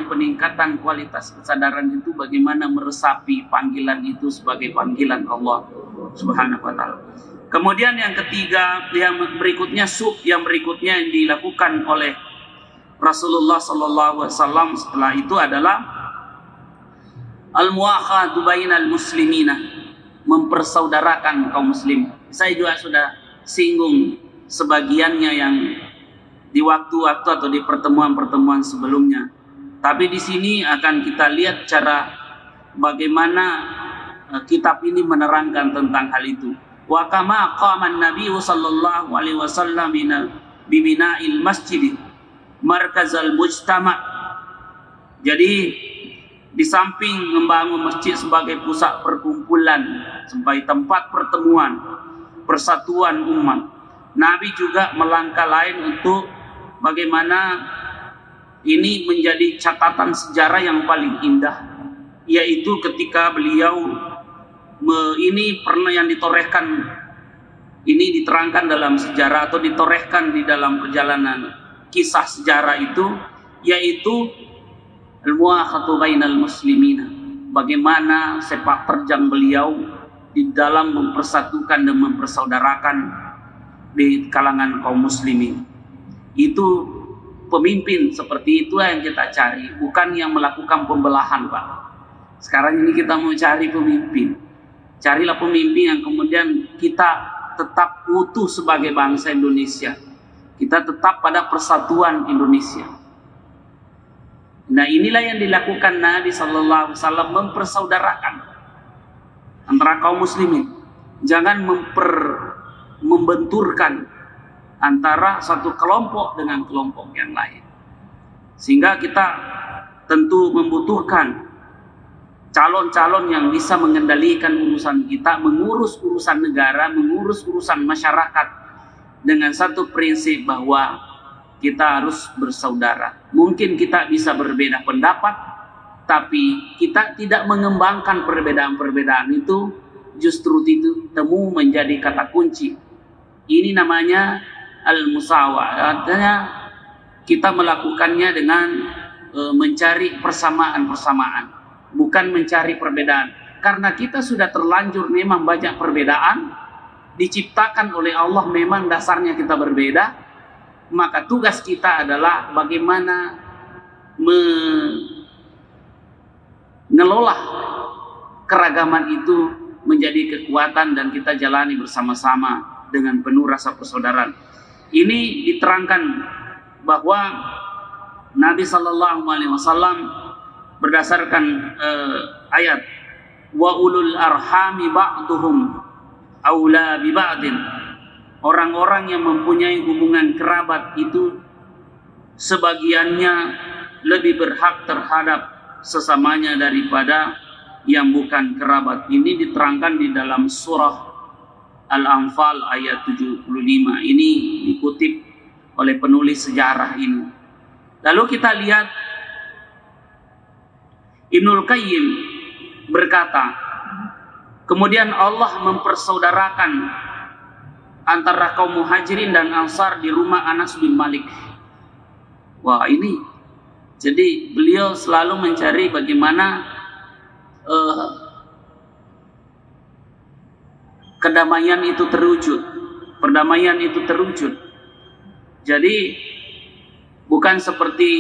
peningkatan kualitas kesadaran itu, bagaimana meresapi panggilan itu sebagai panggilan Allah Subhanahu wa taala. Kemudian yang ketiga, yang berikutnya yang berikutnya yang dilakukan oleh Rasulullah sallallahu alaihi wasallam setelah itu adalah al-muakhadhu bainal muslimina, mempersaudarakan kaum muslim. Saya juga sudah singgung sebagiannya yang di waktu-waktu atau di pertemuan-pertemuan sebelumnya. Tapi di sini akan kita lihat cara bagaimana kitab ini menerangkan tentang hal itu. Wa kama qama an-nabiy sallallahu alaihi wasallam bi bina'il masjid markazal mujtama. Jadi di samping membangun masjid sebagai pusat perkumpulan, sebagai tempat pertemuan, persatuan umat, Nabi juga melangkah lain untuk bagaimana ini menjadi catatan sejarah yang paling indah, yaitu ketika beliau ini pernah yang ditorehkan, ini diterangkan dalam sejarah atau ditorehkan di dalam perjalanan kisah sejarah itu, yaitu al-muakhatu bainal muslimina, bagaimana sepak terjang beliau di dalam mempersatukan dan mempersaudarakan di kalangan kaum muslimin. Itu pemimpin seperti itu yang kita cari, bukan yang melakukan pembelahan, Pak. Sekarang ini kita mau cari pemimpin. Carilah pemimpin yang kemudian kita tetap utuh sebagai bangsa Indonesia. Kita tetap pada persatuan Indonesia. Nah, inilah yang dilakukan Nabi sallallahu alaihi wasallam, mempersaudarakan antara kaum muslimin. Jangan membenturkan antara satu kelompok dengan kelompok yang lain. Sehingga kita tentu membutuhkan calon-calon yang bisa mengendalikan urusan kita, mengurus urusan negara, mengurus urusan masyarakat dengan satu prinsip bahwa kita harus bersaudara. Mungkin kita bisa berbeda pendapat, tapi kita tidak mengembangkan perbedaan-perbedaan itu, justru itu temu menjadi kata kunci. Ini namanya al-musawah. Artinya kita melakukannya dengan mencari persamaan-persamaan, bukan mencari perbedaan. karena kita sudah terlanjur memang banyak perbedaan, diciptakan oleh Allah memang dasarnya kita berbeda, maka tugas kita adalah bagaimana mengelola keragaman itu menjadi kekuatan dan kita jalani bersama-sama dengan penuh rasa persaudaraan. Ini diterangkan bahwa Nabi Shallallahu Alaihi Wasallam berdasarkan ayat wa ulul arhami ba'duhum aula bi ba'din, orang-orang yang mempunyai hubungan kerabat itu sebagiannya lebih berhak terhadap sesamanya daripada yang bukan kerabat. Ini diterangkan di dalam surah Al-Anfal ayat 75. Ini dikutip oleh penulis sejarah ini. Lalu kita lihat Ibnul Qayyim berkata, kemudian Allah mempersaudarakan antara kaum muhajirin dan ansar di rumah Anas bin Malik. Wah, ini jadi beliau selalu mencari bagaimana kedamaian itu terwujud, perdamaian itu terwujud. Jadi bukan seperti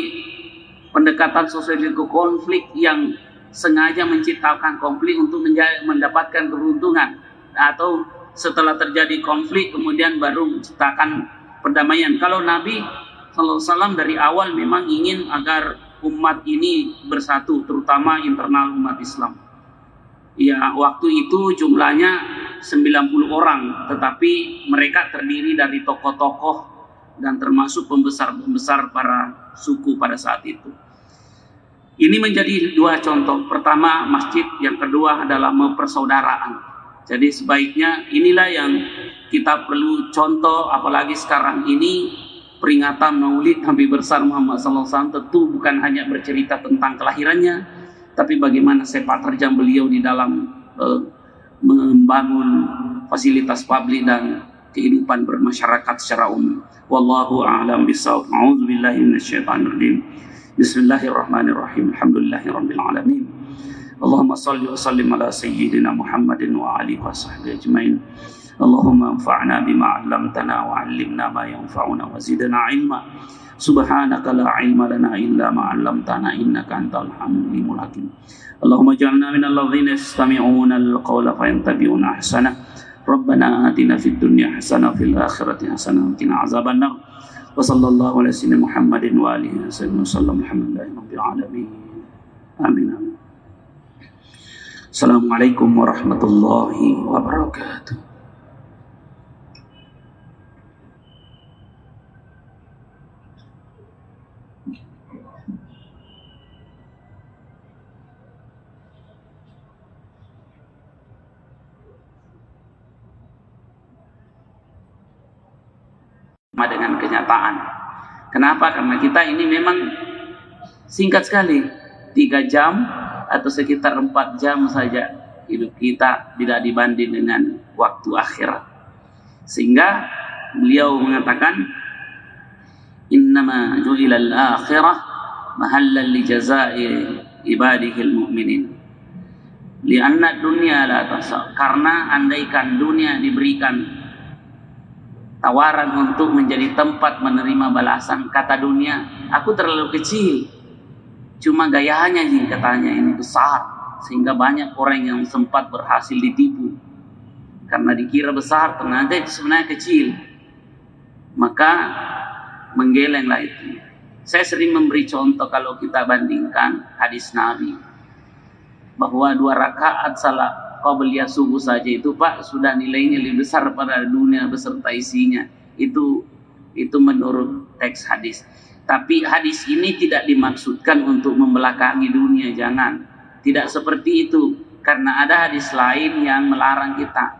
pendekatan sosiologi konflik yang sengaja menciptakan konflik untuk mendapatkan keuntungan, atau setelah terjadi konflik kemudian baru menciptakan perdamaian. Kalau Nabi SAW dari awal memang ingin agar umat ini bersatu, terutama internal umat Islam. Ya, waktu itu jumlahnya 90 orang, tetapi mereka terdiri dari tokoh-tokoh dan termasuk pembesar-pembesar para suku pada saat itu. Ini menjadi dua contoh. Pertama masjid, yang kedua adalah mempersaudaraan. Jadi sebaiknya inilah yang kita perlu contoh, apalagi sekarang ini peringatan Maulid Nabi besar Muhammad SAW tentu bukan hanya bercerita tentang kelahirannya, tapi bagaimana sepak terjang beliau di dalam membangun fasilitas publik dan kehidupan bermasyarakat secara umum. Wallahu a'lam bishawab. A'udzubillahi minasyaitonir rajim. Bismillahirrahmanirrahim. Alhamdulillahirabbil alamin. Allahumma shalli wa sallim ala sayyidina Muhammadin wa alihi washabbihi ajmain. Allahumma anfa'na bima 'allamtana wa 'allimna ma yanfa'una wa zidna 'ilma. Subhanaka la 'ilma lana illa ma 'allamtana innaka antal halimul hakim. Allahumma ij'alna minal ladzina yastami'una al-qawla fayattabi'una ahsana. Rabbana atina fid dunya hasanah wa fil akhirati hasanah wa qina azabannar. Wa sallallahu ala sayyidina Muhammadin wa alihi wasallam. Alhamdulillahi rabbil alamin. Amin. Assalamualaikum warahmatullahi wabarakatuh. Dengan kenyataan. Kenapa? Karena kita ini memang singkat sekali, 3 jam atau sekitar 4 jam saja hidup kita tidak dibanding dengan waktu akhirat. Sehingga beliau mengatakan innama ju'ilal akhirah mahallan li jazai ibadihil mu'minin li'anna dunya la tasa. Karena andaikan dunia diberikan tawaran untuk menjadi tempat menerima balasan, kata dunia, aku terlalu kecil, cuma gayanya katanya ini besar, sehingga banyak orang yang sempat berhasil ditipu karena dikira besar, ternyata itu sebenarnya kecil, maka menggelenglah itu. Saya sering memberi contoh kalau kita bandingkan hadis Nabi bahwa 2 rakaat salat qabliyah subuh saja itu Pak sudah nilainya lebih besar pada dunia beserta isinya. Itu menurut teks hadis. Tapi hadis ini tidak dimaksudkan untuk membelakangi dunia, jangan. Tidak seperti itu, karena ada hadis lain yang melarang kita,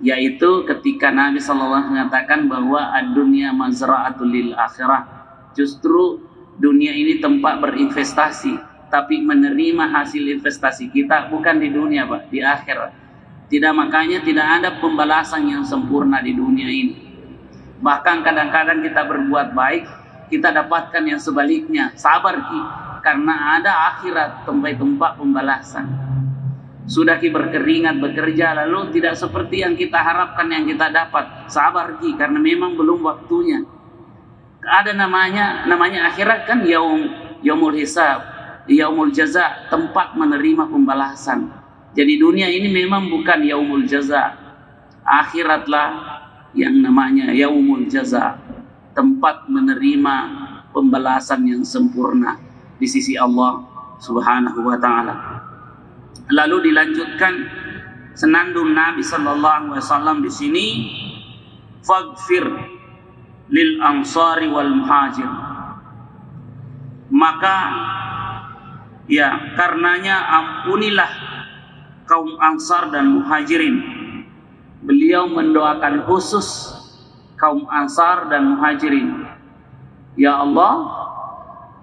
yaitu ketika Nabi SAW mengatakan bahwa ad-dunya mazra'atul lil akhirah. Justru dunia ini tempat berinvestasi, tapi menerima hasil investasi kita bukan di dunia Pak, di akhirat. Tidak, makanya tidak ada pembalasan yang sempurna di dunia ini. Bahkan kadang-kadang kita berbuat baik, kita dapatkan yang sebaliknya. Sabar karena ada akhirat, tempat pembalasan. Sudah ki berkeringat bekerja lalu tidak seperti yang kita harapkan, yang kita dapat. Sabar ki, karena memang belum waktunya. Ada namanya akhirat kan, yaumul hisab, yaumul jaza, tempat menerima pembalasan. Jadi dunia ini memang bukan yaumul jaza. Akhiratlah yang namanya yaumul jaza, tempat menerima pembalasan yang sempurna di sisi Allah Subhanahu wa taala. Lalu dilanjutkan senandung Nabi sallallahu alaihi wasallam di sini, faghfir lil ansari wal muhajir. Maka ya karenanya ampunilah kaum Ansar dan Muhajirin. Beliau mendoakan khusus kaum Ansar dan Muhajirin. Ya Allah,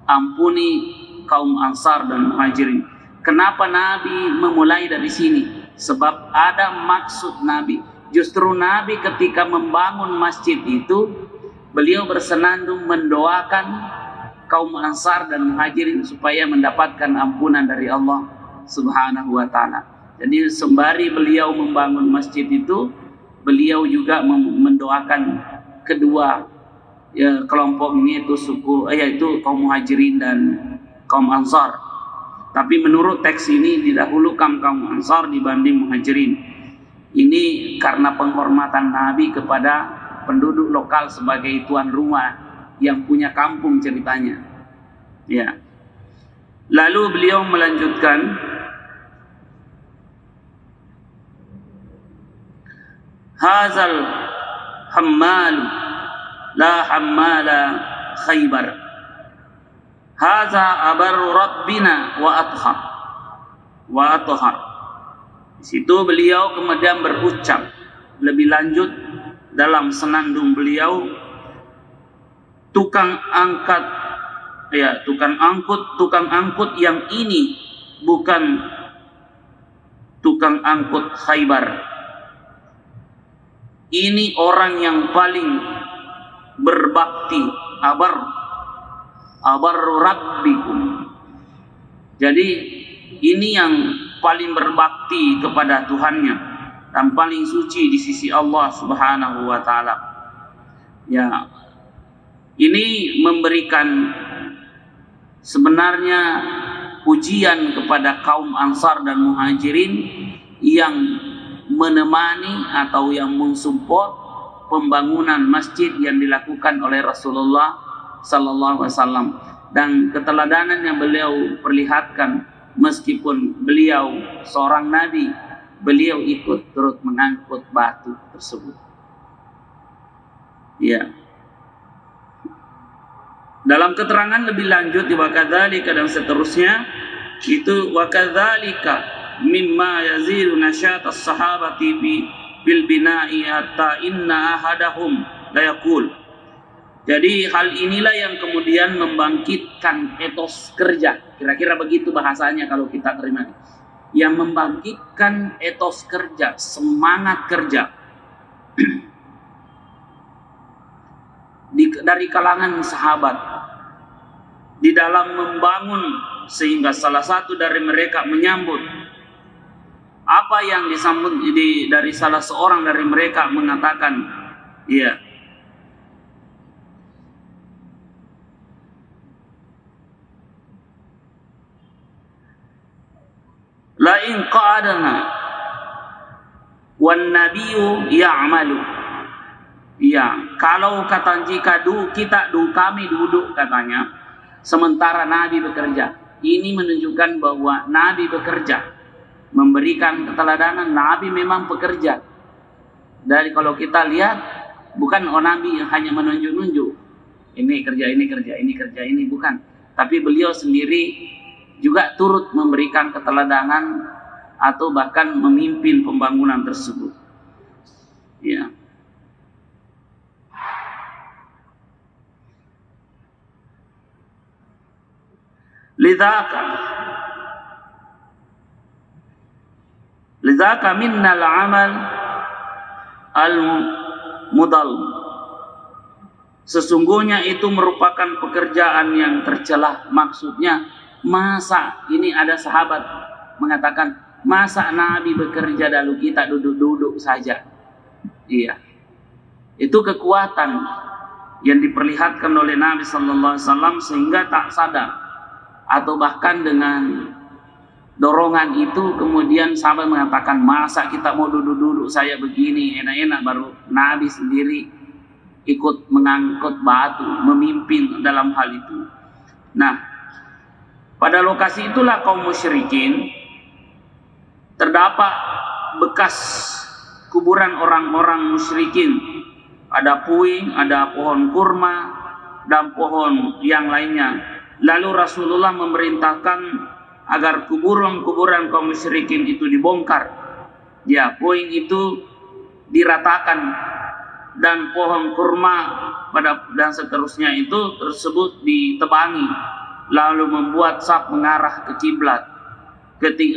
ampuni kaum Ansar dan Muhajirin. Kenapa Nabi memulai dari sini? Sebab ada maksud Nabi. Justru Nabi ketika membangun masjid itu, beliau bersenandung mendoakan kaum Ansar dan Muhajirin supaya mendapatkan ampunan dari Allah Subhanahu wa taala. Jadi sembari beliau membangun masjid itu, beliau juga mendoakan kedua kelompok ini, yaitu yaitu kaum Muhajirin dan kaum Ansar. Tapi menurut teks ini didahulukan kaum Ansar dibanding Muhajirin. Ini karena penghormatan Nabi kepada penduduk lokal sebagai tuan rumah yang punya kampung ceritanya. Ya. Lalu beliau melanjutkan, hazal hammal la hammala Khaybar. Haza abaru rabbina wa athhar. Di situ beliau kemudian berucap lebih lanjut dalam senandung beliau, tukang angkut yang ini bukan tukang angkut Khaybar. Ini orang yang paling berbakti, abarru rabbikum. Jadi ini yang paling berbakti kepada Tuhannya dan paling suci di sisi Allah Subhanahu wa taala. Ya. Ini memberikan sebenarnya pujian kepada kaum Ansar dan Muhajirin yang menemani atau yang mensupport pembangunan masjid yang dilakukan oleh Rasulullah sallallahu alaihi wasallam, dan keteladanan yang beliau perlihatkan meskipun beliau seorang nabi, beliau ikut turut mengangkut batu tersebut. Ya. Dalam keterangan lebih lanjut di wakadzalika dan seterusnya, itu wakadzalika mimma yazidu nasyatas sahabati bil bina'i hatta inna ahadahum la yaqul. Jadi hal inilah yang kemudian membangkitkan etos kerja. Kira-kira begitu bahasanya kalau kita terima. Yang membangkitkan etos kerja, semangat kerja dari kalangan sahabat di dalam membangun, sehingga salah satu dari mereka menyambut apa yang disambut dari salah seorang dari mereka mengatakan, ya, la in qa'adana wan nabiyyu ya'malu. Ya, kalau kata jika kami duduk katanya sementara Nabi bekerja. Ini menunjukkan bahwa Nabi bekerja, memberikan keteladanan. Nabi memang bekerja. Dari kalau kita lihat, bukan Nabi yang hanya menunjuk-nunjuk, ini kerja ini, bukan. Tapi beliau sendiri juga turut memberikan keteladanan atau bahkan memimpin pembangunan tersebut. Ya. Lidzaka minnal amal al-mudal. Sesungguhnya itu merupakan pekerjaan yang tercela. Maksudnya, masa ini ada sahabat mengatakan, Masa Nabi bekerja lalu kita duduk-duduk saja? Iya. Itu kekuatan yang diperlihatkan oleh Nabi sallallahu alaihi wasallam sehingga tak sadar atau bahkan dengan dorongan itu kemudian sampai mengatakan, masa kita mau duduk-duduk saya begini enak-enak, baru Nabi sendiri ikut mengangkut batu, memimpin dalam hal itu. Nah, pada lokasi itulah kaum musyrikin terdapat bekas kuburan orang-orang musyrikin. Ada puing, ada pohon kurma, dan pohon yang lainnya. Lalu Rasulullah memerintahkan agar kuburan-kuburan kaum musyrikin itu dibongkar. Ya, puing itu diratakan dan pohon kurma dan seterusnya itu tersebut ditebangi, lalu membuat saf mengarah ke kiblat.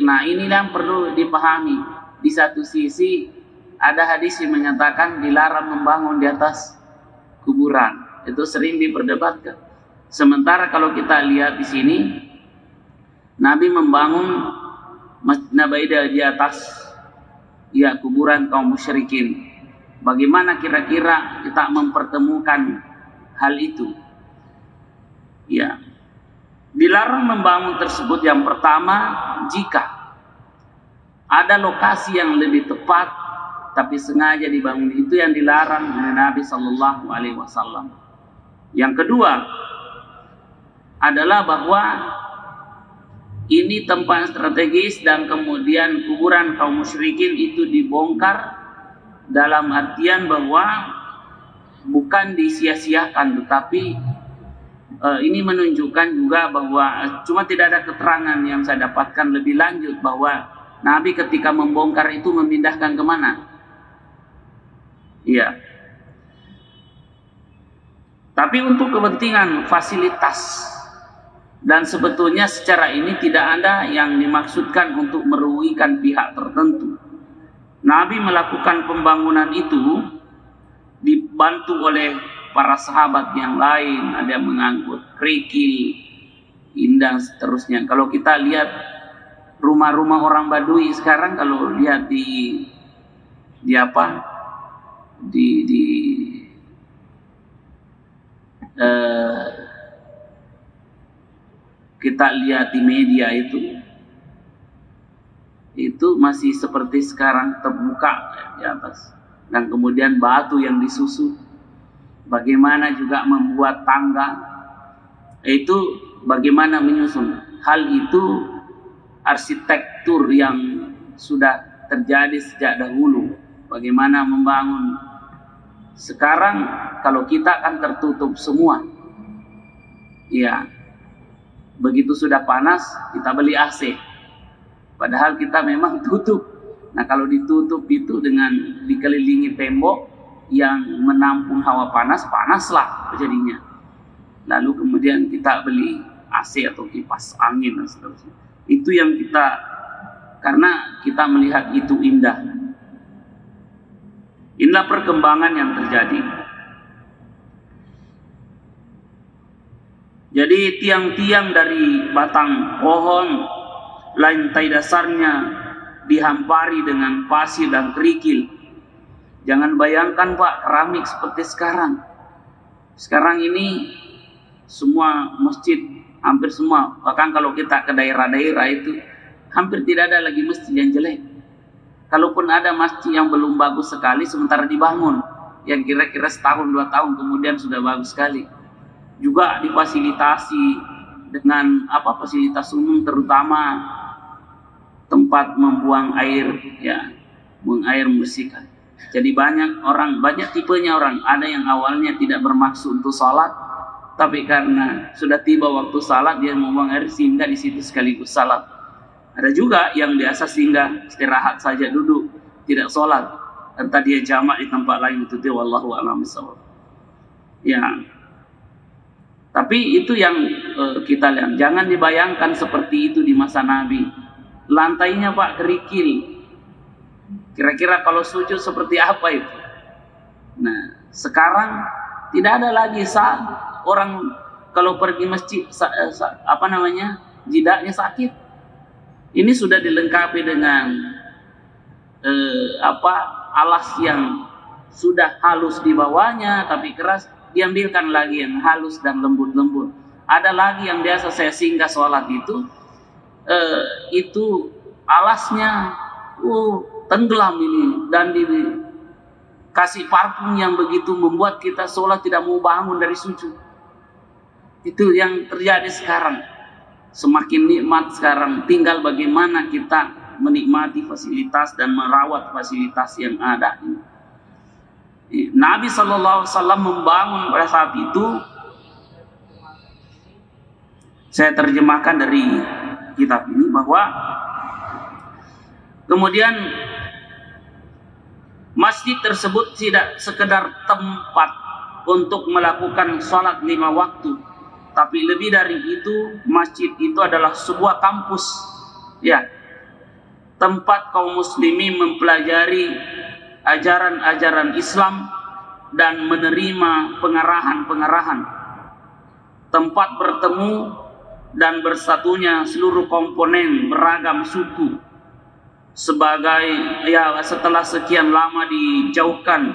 Nah, ini yang perlu dipahami. Di satu sisi ada hadis yang menyatakan dilarang membangun di atas kuburan. Itu sering diperdebatkan. Sementara kalau kita lihat di sini, Nabi membangun Masjid Nabawi di atas ya kuburan kaum musyrikin. Bagaimana kira-kira kita mempertemukan hal itu? Ya, dilarang membangun tersebut yang pertama jika ada lokasi yang lebih tepat tapi sengaja dibangun, itu yang dilarang oleh Nabi sallallahu alaihi wasallam. Yang kedua adalah bahwa ini tempat strategis dan kemudian kuburan kaum musyrikin itu dibongkar dalam artian bahwa bukan disia-siakan, tetapi ini menunjukkan juga bahwa cuma tidak ada keterangan yang saya dapatkan lebih lanjut bahwa Nabi ketika membongkar itu memindahkan kemana. Iya. Tapi untuk kepentingan fasilitas, dan sebetulnya secara ini tidak ada yang dimaksudkan untuk merugikan pihak tertentu. Nabi melakukan pembangunan itu dibantu oleh para sahabat yang lain, ada yang mengangkut kerikil, indah seterusnya. Kalau kita lihat rumah-rumah orang Badui sekarang, kalau lihat di kita lihat di media itu masih seperti sekarang, terbuka di atas, dan kemudian batu yang disusun. Bagaimana juga membuat tangga, itu bagaimana menyusun. Hal itu arsitektur yang sudah terjadi sejak dahulu. Bagaimana membangun. Sekarang kalau kita kan tertutup semua. Ya, begitu sudah panas kita beli AC. Padahal kita memang tutup. Nah, kalau ditutup itu dengan dikelilingi tembok yang menampung hawa panas, panaslah jadinya. Lalu kemudian kita beli AC atau kipas angin dan seterusnya. Itu yang kita, karena kita melihat itu indah. Inilah perkembangan yang terjadi. Jadi tiang-tiang dari batang pohon, lantai dasarnya dihampari dengan pasir dan kerikil. Jangan bayangkan Pak, keramik seperti sekarang. Sekarang ini semua masjid, hampir semua, bahkan kalau kita ke daerah-daerah itu hampir tidak ada lagi masjid yang jelek. Kalaupun ada masjid yang belum bagus sekali sementara dibangun, yang kira-kira setahun 2 tahun kemudian sudah bagus sekali. Juga difasilitasi dengan fasilitas umum, terutama tempat membuang air, ya, buang air membersihkan. Jadi banyak tipenya orang. Ada yang awalnya tidak bermaksud untuk salat, tapi karena sudah tiba waktu salat dia membuang air sehingga di situ sekaligus salat. Ada juga yang biasa singgah istirahat saja, duduk, tidak sholat, entah dia jamak di tempat lain, itu dia wallahu a'lam bishawab. Ya, tapi itu yang kita lihat. Jangan dibayangkan seperti itu di masa Nabi. Lantainya Pak kerikil. Kira-kira kalau sujud seperti apa itu? Nah, sekarang tidak ada lagi orang kalau pergi masjid jidaknya sakit. Ini sudah dilengkapi dengan alas yang sudah halus di bawahnya tapi keras, diambilkan lagi yang halus dan lembut-lembut. Ada lagi yang biasa saya singgah sholat itu alasnya tenggelam ini, dan dikasih parfum yang begitu membuat kita sholat tidak mau bangun dari sujud. Itu yang terjadi sekarang. Semakin nikmat sekarang, tinggal bagaimana kita menikmati fasilitas dan merawat fasilitas yang ada. Nabi SAW membangun pada saat itu, saya terjemahkan dari kitab ini, bahwa kemudian masjid tersebut tidak sekedar tempat untuk melakukan sholat 5 waktu, tapi lebih dari itu, masjid itu adalah sebuah kampus, ya, tempat kaum muslimin mempelajari ajaran-ajaran Islam dan menerima pengarahan-pengarahan, tempat bertemu dan bersatunya seluruh komponen beragam suku sebagai, ya, setelah sekian lama dijauhkan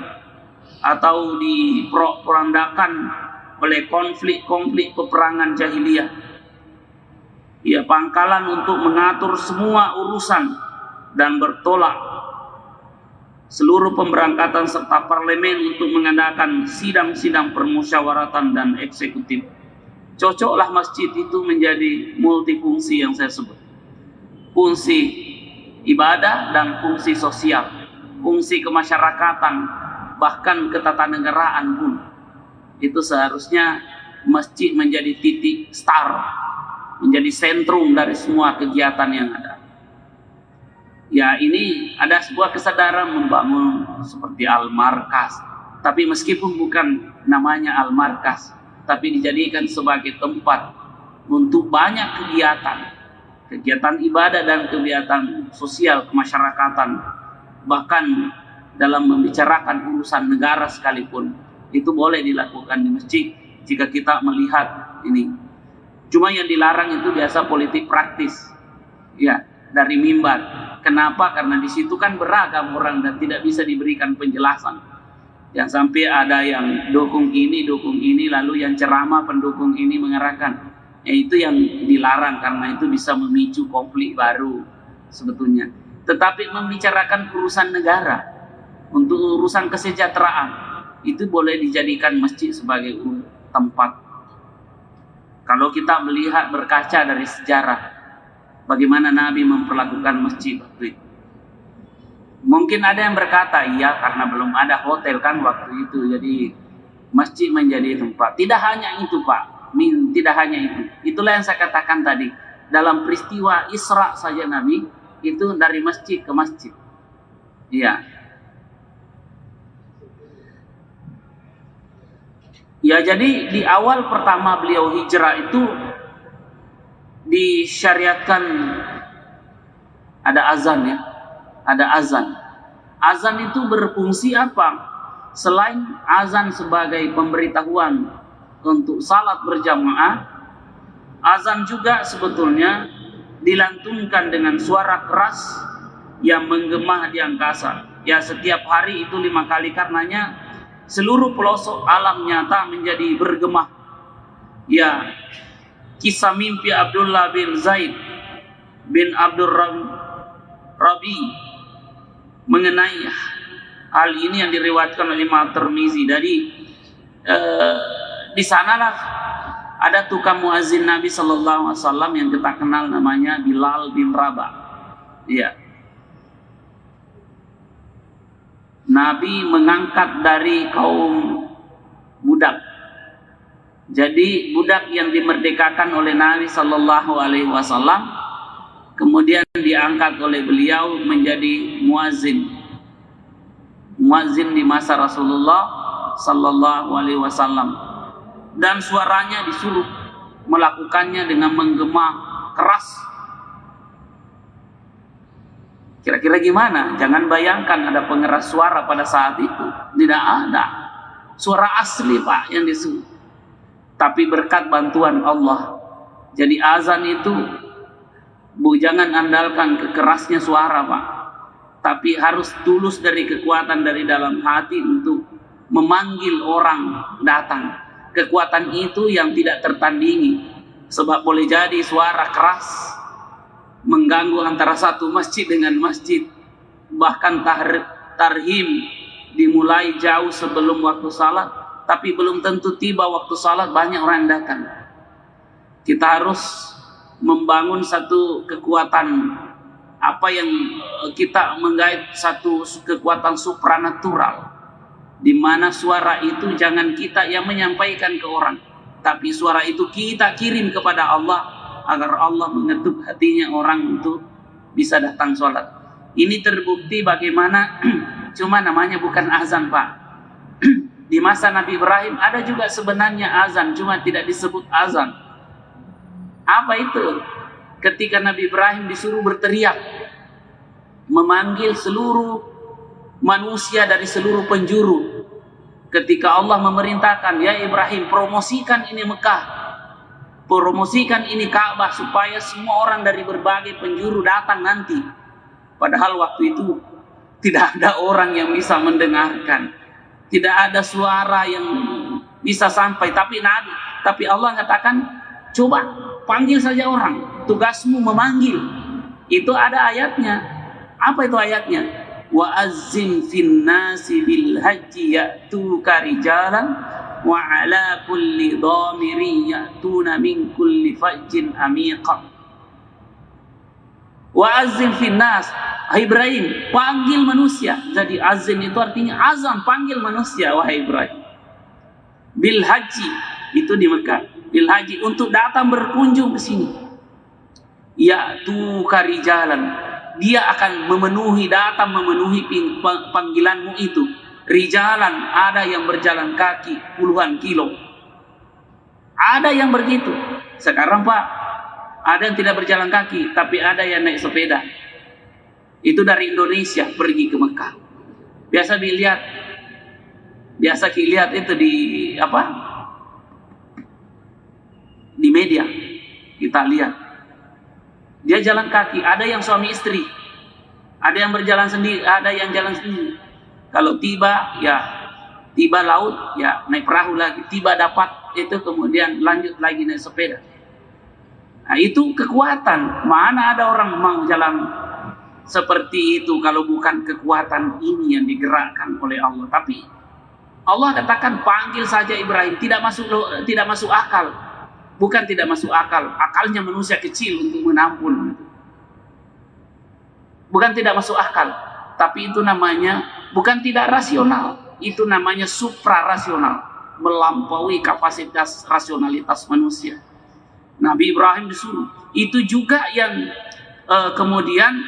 atau diporandakan oleh konflik-konflik peperangan jahiliyah, ya, pangkalan untuk mengatur semua urusan dan bertolak seluruh pemberangkatan serta parlemen untuk mengadakan sidang-sidang permusyawaratan dan eksekutif. Cocoklah masjid itu menjadi multifungsi yang saya sebut, fungsi ibadah dan fungsi sosial, fungsi kemasyarakatan, bahkan ketatanegaraan pun. Itu seharusnya masjid menjadi titik star, menjadi sentrum dari semua kegiatan yang ada. Ya, ini ada sebuah kesadaran membangun seperti Al-Markas, tapi meskipun bukan namanya Al-Markas, tapi dijadikan sebagai tempat untuk banyak kegiatan ibadah dan kegiatan sosial kemasyarakatan, bahkan dalam membicarakan urusan negara sekalipun itu boleh dilakukan di masjid jika kita melihat ini. Cuma yang dilarang itu biasa politik praktis, ya, dari mimbar. Kenapa? Karena di situ kan beragam orang dan tidak bisa diberikan penjelasan. Yang sampai ada yang dukung ini, lalu yang ceramah pendukung ini mengarahkan. Ya, itu yang dilarang karena itu bisa memicu konflik baru sebetulnya. Tetapi membicarakan urusan negara, untuk urusan kesejahteraan, itu boleh dijadikan masjid sebagai tempat. Kalau kita melihat, berkaca dari sejarah, bagaimana Nabi memperlakukan masjid waktu itu. Mungkin ada yang berkata, iya, karena belum ada hotel kan waktu itu, jadi masjid menjadi tempat. Tidak hanya itu, Pak, tidak hanya itu. Itulah yang saya katakan tadi, dalam peristiwa Isra saja Nabi itu dari masjid ke masjid. Iya. Ya, jadi di awal pertama beliau hijrah itu disyariatkan ada azan, ya. Ada azan. Azan itu berfungsi apa? Selain azan sebagai pemberitahuan untuk salat berjamaah, azan juga sebetulnya dilantunkan dengan suara keras yang menggema di angkasa. Ya, setiap hari itu 5 kali, karenanya seluruh pelosok alam nyata menjadi bergema. Ya, kisah mimpi Abdullah bin Zaid bin Abdul Rabi mengenai hal ini yang diriwayatkan oleh Imam Tirmizi. Dari di sanalah ada tukang muazin Nabi sallallahu alaihi wasallam yang kita kenal namanya Bilal bin Rabah. Iya. Nabi mengangkat dari kaum budak. Jadi budak yang dimerdekakan oleh Nabi sallallahu alaihi wasallam kemudian diangkat oleh beliau menjadi muazin. Muazin di masa Rasulullah sallallahu alaihi wasallam. Dan suaranya disuruh melakukannya dengan menggema keras. Kira-kira gimana? Jangan bayangkan ada pengeras suara pada saat itu. Tidak ada. Suara asli, Pak, yang disuruh. Tapi berkat bantuan Allah. Jadi azan itu Bu, jangan andalkan kekerasnya suara, Pak. Tapi harus tulus dari kekuatan dari dalam hati untuk memanggil orang datang. Kekuatan itu yang tidak tertandingi. Sebab boleh jadi suara keras mengganggu antara satu masjid dengan masjid. Bahkan tarhim dimulai jauh sebelum waktu salat, tapi belum tentu tiba waktu salat banyak orang yang datang. Kita harus membangun satu kekuatan, apa yang kita menggait satu kekuatan supranatural, di mana suara itu jangan kita yang menyampaikan ke orang, tapi suara itu kita kirim kepada Allah agar Allah mengetuk hatinya orang untuk bisa datang sholat. Ini terbukti bagaimana cuma namanya bukan azan, Pak. Di masa Nabi Ibrahim ada juga sebenarnya azan, cuma tidak disebut azan. Apa itu? Ketika Nabi Ibrahim disuruh berteriak, memanggil seluruh manusia dari seluruh penjuru. Ketika Allah memerintahkan, ya Ibrahim, promosikan ini Mekah, promosikan ini Ka'bah, supaya semua orang dari berbagai penjuru datang nanti. Padahal waktu itu tidak ada orang yang bisa mendengarkan, tidak ada suara yang bisa sampai. Tapi Allah katakan, coba panggil saja orang, tugasmu memanggil. Itu ada ayatnya. Apa itu ayatnya? Wa azzim fin nasi bil haji ya'tuka rijalan wa ala kulli dhamirin ya'tuna min kulli fajjin amiqa. Wa azzim fin nas, Ibrahim, panggil manusia. Jadi azim itu artinya azam, panggil manusia, wahai Ibrahim. Bil haji, itu di Mekah. Bil haji, untuk datang berkunjung ke sini. Ya'tuka rijalan, dia akan datang memenuhi panggilanmu itu. Rijalan, ada yang berjalan kaki puluhan kilo, ada yang begitu. Sekarang Pak, ada yang tidak berjalan kaki, tapi ada yang naik sepeda. Itu dari Indonesia pergi ke Mekah. Biasa dilihat itu di apa? Di media kita lihat. Dia jalan kaki, ada yang suami istri, ada yang berjalan sendiri, ada yang jalan sendiri. Kalau tiba laut, ya naik perahu lagi. Tiba dapat itu, kemudian lanjut lagi naik sepeda. Nah, itu kekuatan. Mana ada orang mau jalan seperti itu kalau bukan kekuatan ini yang digerakkan oleh Allah. Tapi Allah katakan, panggil saja Ibrahim. Tidak masuk akal. Bukan tidak masuk akal, akalnya manusia kecil untuk menampun. Bukan tidak masuk akal, tapi itu namanya bukan tidak rasional, itu namanya suprarasional, melampaui kapasitas rasionalitas manusia. Nabi Ibrahim disuruh. Itu juga yang kemudian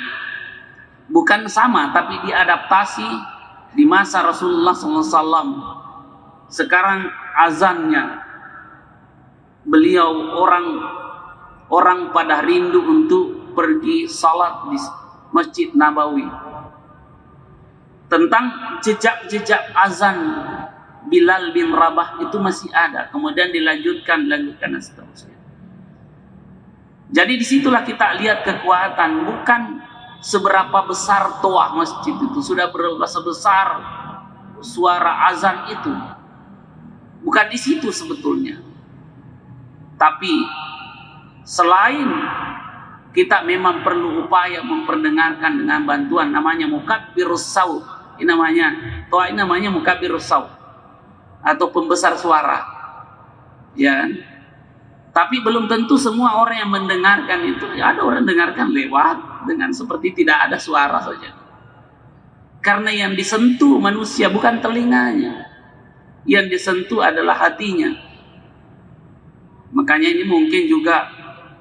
bukan sama, tapi diadaptasi di masa Rasulullah SAW. Sekarang azannya, beliau orang pada rindu untuk pergi salat di Masjid Nabawi. Tentang jejak-jejak azan Bilal bin Rabah itu masih ada, kemudian dilanjutkan dan seterusnya. Jadi disitulah kita lihat kekuatan, bukan seberapa besar toah masjid itu, sudah berapa besar suara azan itu, bukan di situ sebetulnya. Tapi selain kita memang perlu upaya memperdengarkan dengan bantuan namanya mukabbirus saut. Ini namanya mukabbirus saut atau pembesar suara. Ya. Tapi belum tentu semua orang yang mendengarkan itu, ya ada orang dengarkan lewat dengan seperti tidak ada suara saja. Karena yang disentuh manusia bukan telinganya. Yang disentuh adalah hatinya. Makanya ini mungkin juga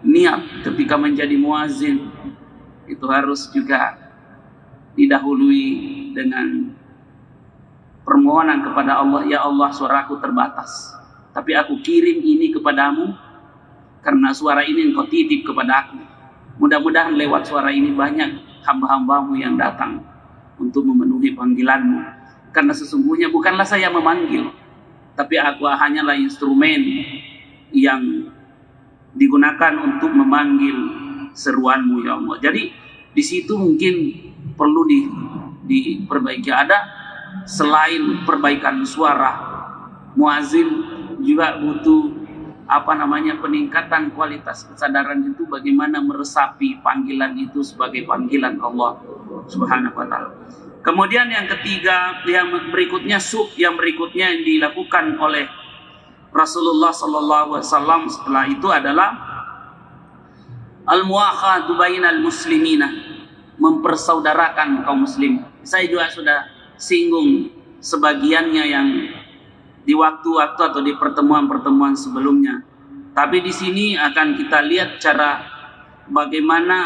niat ketika menjadi muazin itu harus juga didahului dengan permohonan kepada Allah. Ya Allah, suaraku terbatas, tapi aku kirim ini kepadamu karena suara ini engkau titip kepada aku. Mudah-mudahan lewat suara ini banyak hamba-hambamu yang datang untuk memenuhi panggilanmu. Karena sesungguhnya bukanlah saya memanggil, tapi aku hanyalah instrumen yang digunakan untuk memanggil seruanmu ya Allah. Jadi di situ mungkin perlu diperbaiki. Ada selain perbaikan suara, muazin juga butuh peningkatan kualitas kesadaran itu, bagaimana meresapi panggilan itu sebagai panggilan Allah Subhanahu wa taala. Kemudian yang ketiga, yang berikutnya yang dilakukan oleh Rasulullah sallallahu alaihi wasallam setelah itu adalah al-muakhatu bainal muslimina, mempersaudarakan kaum muslim. Saya juga sudah singgung sebagiannya yang di waktu-waktu atau di pertemuan-pertemuan sebelumnya. Tapi di sini akan kita lihat cara bagaimana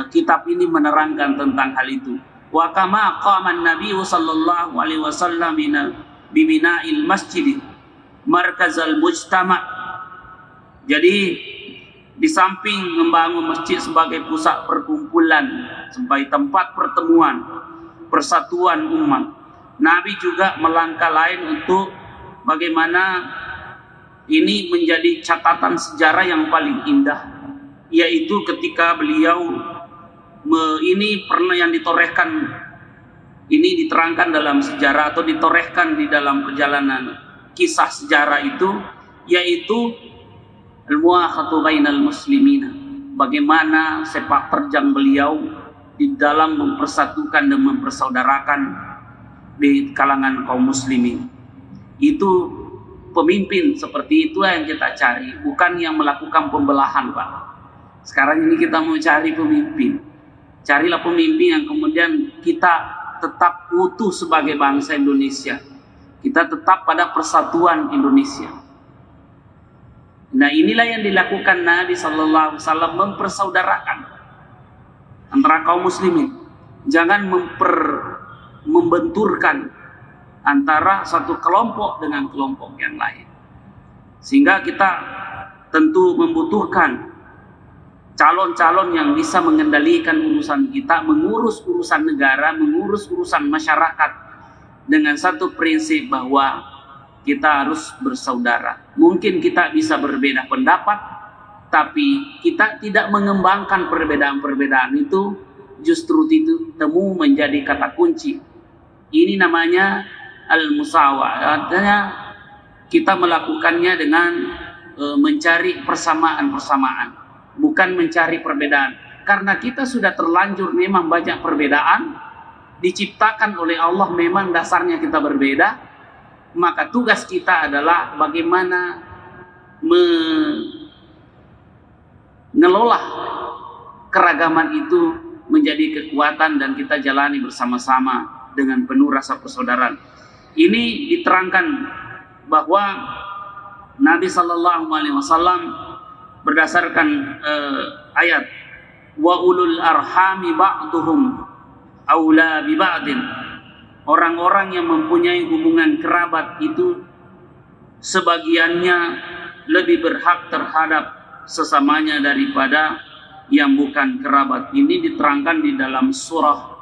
kitab ini menerangkan tentang hal itu. Wa kama qama an-nabiy sallallahu alaihi wasallam bi bina'il masjid markazal mujtama'. Jadi di samping membangun masjid sebagai pusat perkumpulan, sebagai tempat pertemuan, persatuan umat, Nabi juga melangkah lain untuk bagaimana ini menjadi catatan sejarah yang paling indah, yaitu ketika beliau ini pernah yang ditorehkan, ini diterangkan dalam sejarah atau ditorehkan di dalam perjalanan kisah sejarah itu, yaitu al-muakhatu bainal muslimina, bagaimana sepak terjang beliau di dalam mempersatukan dan mempersaudarakan di kalangan kaum muslimin. Itu pemimpin seperti itu yang kita cari, bukan yang melakukan pembelahan, Pak. Sekarang ini kita mau cari pemimpin. Carilah pemimpin yang kemudian kita tetap utuh sebagai bangsa Indonesia. Kita tetap pada persatuan Indonesia. Nah, inilah yang dilakukan Nabi sallallahu alaihi wasallam, mempersaudarakan antara kaum muslimin. Jangan membenturkan antara satu kelompok dengan kelompok yang lain. Sehingga kita tentu membutuhkan calon-calon yang bisa mengendalikan urusan kita, mengurus urusan negara, mengurus urusan masyarakat dengan satu prinsip bahwa kita harus bersaudara. Mungkin kita bisa berbeda pendapat, tapi kita tidak mengembangkan perbedaan-perbedaan itu, justru itu temu menjadi kata kunci. Ini namanya al-musawah. Artinya kita melakukannya dengan mencari persamaan-persamaan, bukan mencari perbedaan. Karena kita sudah terlanjur memang banyak perbedaan, diciptakan oleh Allah, memang dasarnya kita berbeda. Maka tugas kita adalah bagaimana mengelola keragaman itu menjadi kekuatan dan kita jalani bersama-sama dengan penuh rasa persaudaraan. Ini diterangkan bahwa Nabi sallallahu alaihi wasallam berdasarkan ayat wa ulul arhami ba'duhum aula bi ba'din. Orang-orang yang mempunyai hubungan kerabat itu sebagiannya lebih berhak terhadap sesamanya daripada yang bukan kerabat. Ini diterangkan di dalam surah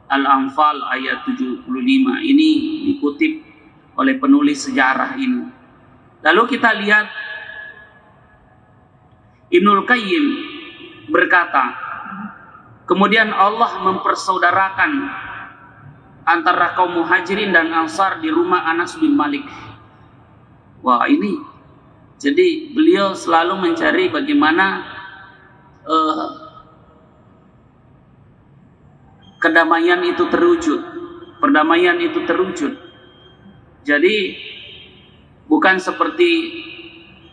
Al-Anfal ayat 75. Ini dikutip oleh penulis sejarah ini. Lalu kita lihat Ibnul Qayyim berkata, kemudian Allah mempersaudarakan antara kaum muhajirin dan ansar di rumah Anas bin Malik. Wah, ini jadi beliau selalu mencari bagaimana kedamaian itu terwujud, perdamaian itu terwujud. Jadi bukan seperti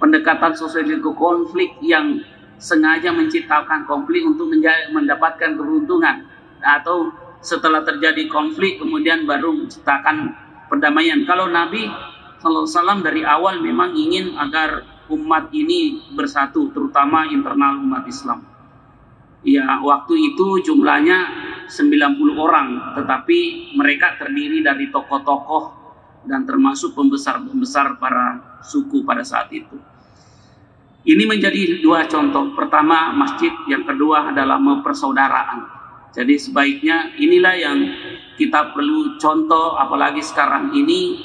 pendekatan sosiologi konflik yang sengaja menciptakan konflik untuk mendapatkan keuntungan, atau setelah terjadi konflik kemudian baru menciptakan perdamaian. Kalau Nabi SAW dari awal memang ingin agar umat ini bersatu, terutama internal umat Islam. Ya, waktu itu jumlahnya 90 orang, tetapi mereka terdiri dari tokoh-tokoh dan termasuk pembesar-pembesar para suku pada saat itu. Ini menjadi dua contoh. Pertama masjid, yang kedua adalah mempersaudaraan. Jadi sebaiknya inilah yang kita perlu contoh, apalagi sekarang ini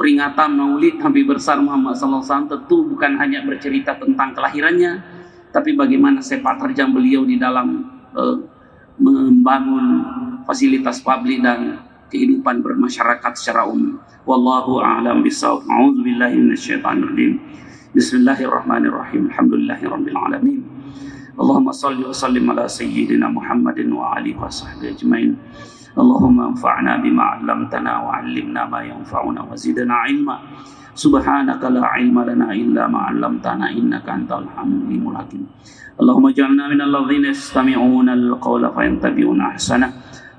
peringatan Maulid Nabi besar Muhammad SAW tentu bukan hanya bercerita tentang kelahirannya, tapi bagaimana sepak terjang beliau di dalam membangun fasilitas publik dan kehidupan bermasyarakat secara umum. Wallahu a'lam bishawab. A'udzubillahi minasyaitonir rajim. Bismillahirrahmanirrahim. Alhamdulillahirabbil alamin. Allahumma shalli wa sallim ala sayyidina Muhammadin wa alihi wa sahbihi ajmain. Allahumma anfa'na bima 'allamtana wa 'allimna ma yanfa'una wa zidna 'ilma. Subhanaka la 'ilma lana illa ma 'allamtana innaka antal halimul hakim. Allahumma ij'alna minal ladzina yastami'una al-qawla fayattabi'una ahsana.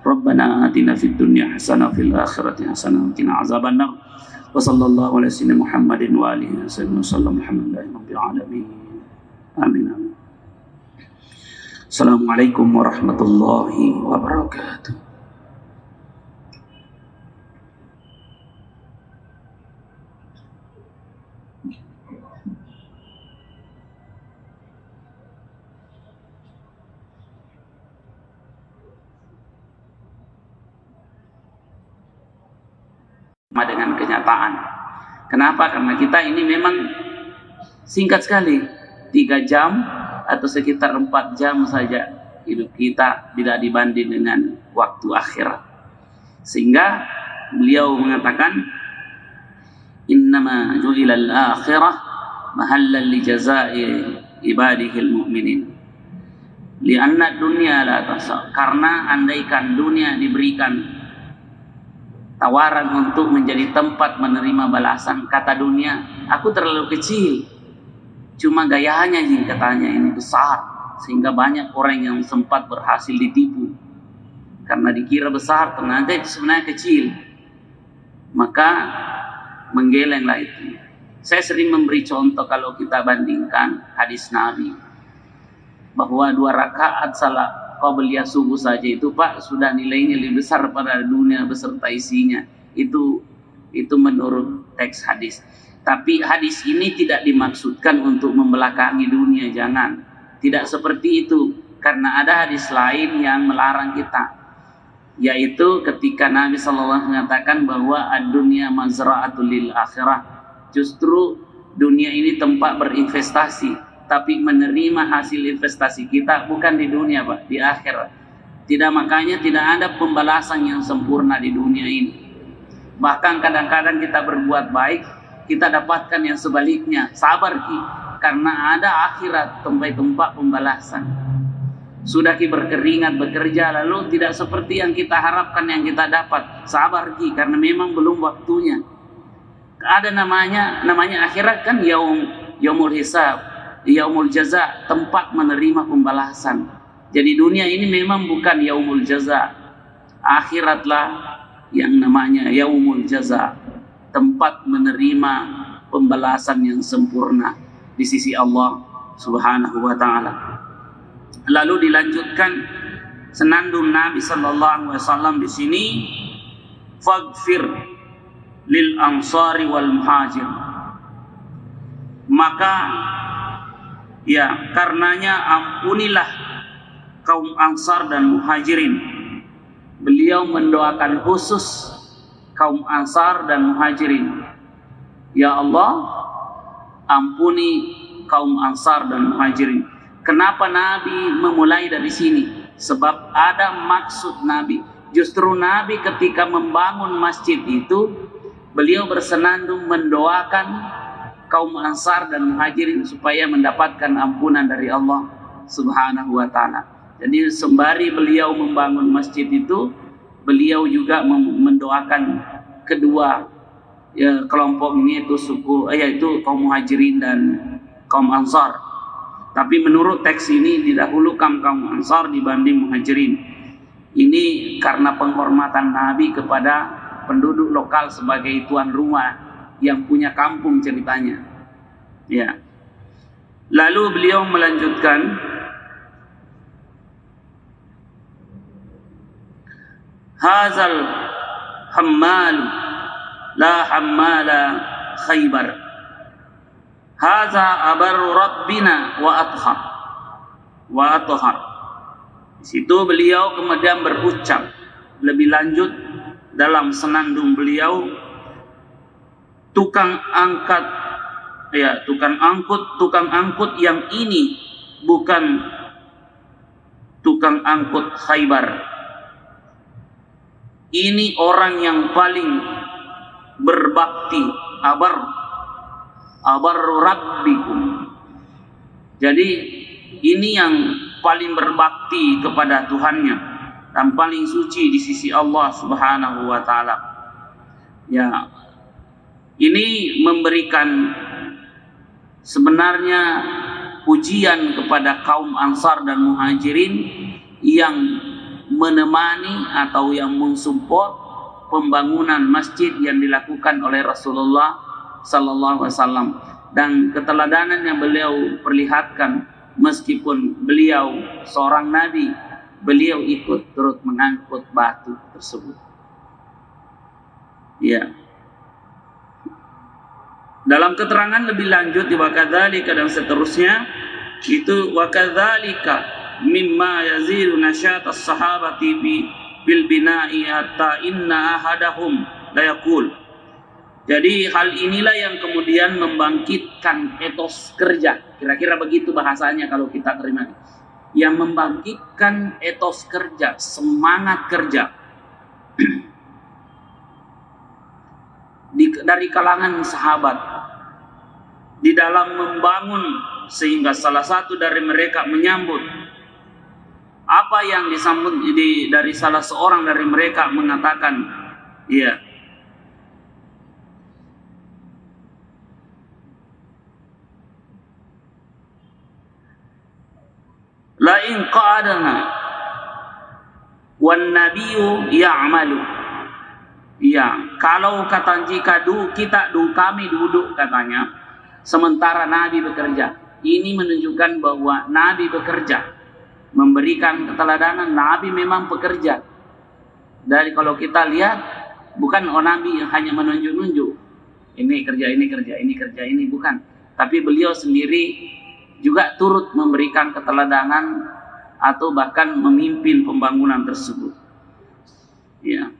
Rabbana atina fid dunya hasanah wa fil akhirati hasanah wa qina azabannar. Wa sallallahu ala sayyidina Muhammadin wa alihi wasallam. Alhamdulillahi rabbil alamin. Amin. Assalamualaikum warahmatullahi wabarakatuh. Dengan kenyataan. Kenapa? Karena kita ini memang singkat sekali, 3 jam atau sekitar 4 jam saja hidup kita bila dibanding dengan waktu akhirat. Sehingga beliau mengatakan, innama ju'ilal akhirah mahallan li jazaa'i ibadihil mu'minin. Lianna dunya la tasa. Karena andaikan dunia diberikan tawaran untuk menjadi tempat menerima balasan, kata dunia, aku terlalu kecil. Cuma gayanya yang katanya ini besar, sehingga banyak orang yang sempat berhasil ditipu. Karena dikira besar, ternyata itu sebenarnya kecil. Maka menggelenglah itu. Saya sering memberi contoh kalau kita bandingkan hadis Nabi, bahwa 2 rakaat salat qabliyah subuh saja itu Pak sudah nilainya lebih besar pada dunia beserta isinya. Itu menurut teks hadis. Tapi hadis ini tidak dimaksudkan untuk membelakangi dunia, jangan. Tidak seperti itu, karena ada hadis lain yang melarang kita, yaitu ketika Nabi SAW mengatakan bahwa ad-dunya mazra'atul lil akhirah. Justru dunia ini tempat berinvestasi, tapi menerima hasil investasi kita bukan di dunia Pak, di akhirat. Makanya tidak ada pembalasan yang sempurna di dunia ini. Bahkan kadang-kadang kita berbuat baik, kita dapatkan yang sebaliknya. Sabar Ki, karena ada akhirat tempat pembalasan. Sudah Ki berkeringat bekerja lalu tidak seperti yang kita harapkan yang kita dapat. Sabar Ki, karena memang belum waktunya. Ada namanya akhirat kan yaumul hisab, yaumul jaza, tempat menerima pembalasan. Jadi dunia ini memang bukan yaumul jaza. Akhiratlah yang namanya yaumul jaza, tempat menerima pembalasan yang sempurna di sisi Allah Subhanahu wa taala. Lalu dilanjutkan senandung Nabi sallallahu alaihi wasallam di sini, faghfir lil ansari wal muhajir. Maka ya, karenanya ampunilah kaum Ansar dan Muhajirin. Beliau mendoakan khusus kaum Ansar dan Muhajirin. Ya Allah, ampuni kaum Ansar dan Muhajirin. Kenapa Nabi memulai dari sini? Sebab ada maksud Nabi. Justru Nabi ketika membangun masjid itu, beliau bersenandung mendoakan kaum Ansar dan Muhajirin supaya mendapatkan ampunan dari Allah Subhanahu wa taala. Jadi sembari beliau membangun masjid itu, beliau juga mendoakan kedua kelompok ini, itu suku yaitu kaum Muhajirin dan kaum Ansar. Tapi menurut teks ini didahulukan kaum Ansar dibanding Muhajirin. Ini karena penghormatan Nabi kepada penduduk lokal sebagai tuan rumah yang punya kampung ceritanya. Ya. Lalu beliau melanjutkan, hazal hammal la hammala Khaybar. Haza abarru rabbina wa athhar. Di situ beliau kemudian berucap lebih lanjut dalam senandung beliau, tukang angkut yang ini bukan tukang angkut Khaybar. Ini orang yang paling berbakti, abar rabbikum. Jadi ini yang paling berbakti kepada Tuhannya dan paling suci di sisi Allah Subhanahu wa taala. Ya. Ini memberikan sebenarnya pujian kepada kaum Ansar dan Muhajirin yang menemani atau yang mensupport pembangunan masjid yang dilakukan oleh Rasulullah sallallahu alaihi wasallam, dan keteladanan yang beliau perlihatkan meskipun beliau seorang nabi, beliau ikut turut mengangkut batu tersebut. Ya. Dalam keterangan lebih lanjut di wakadzalika dan seterusnya itu wakadzalika mimma yazilu nasyat as-sahabati bil bina'i hatta inna ahadahum la yaqul. Jadi hal inilah yang kemudian membangkitkan etos kerja. Kira-kira begitu bahasanya kalau kita terima. Yang membangkitkan etos kerja, semangat kerja dari kalangan sahabat di dalam membangun, sehingga salah satu dari mereka menyambut apa yang disambut dari salah seorang dari mereka mengatakan, ya, la in qa'adana wan nabiyyu ya'malu. Ya, kalau kata jika kami duduk katanya sementara Nabi bekerja. Ini menunjukkan bahwa Nabi bekerja, memberikan keteladanan. Nabi memang bekerja. Dari kalau kita lihat, bukan Nabi yang hanya menunjuk-nunjuk, ini kerja, ini kerja, ini kerja, ini bukan. Tapi beliau sendiri juga turut memberikan keteladanan atau bahkan memimpin pembangunan tersebut. Ya.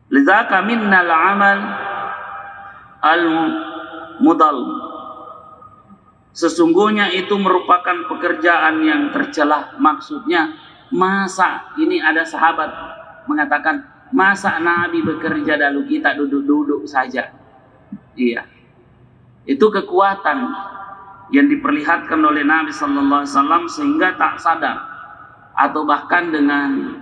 Lidzaka minnal amal al-mudal. Sesungguhnya itu merupakan pekerjaan yang tercela. Maksudnya, masa ini ada sahabat mengatakan, masa Nabi bekerja lalu kita duduk-duduk saja. Iya. Itu kekuatan yang diperlihatkan oleh Nabi sallallahu alaihi wasallam sehingga tak sadar, atau bahkan dengan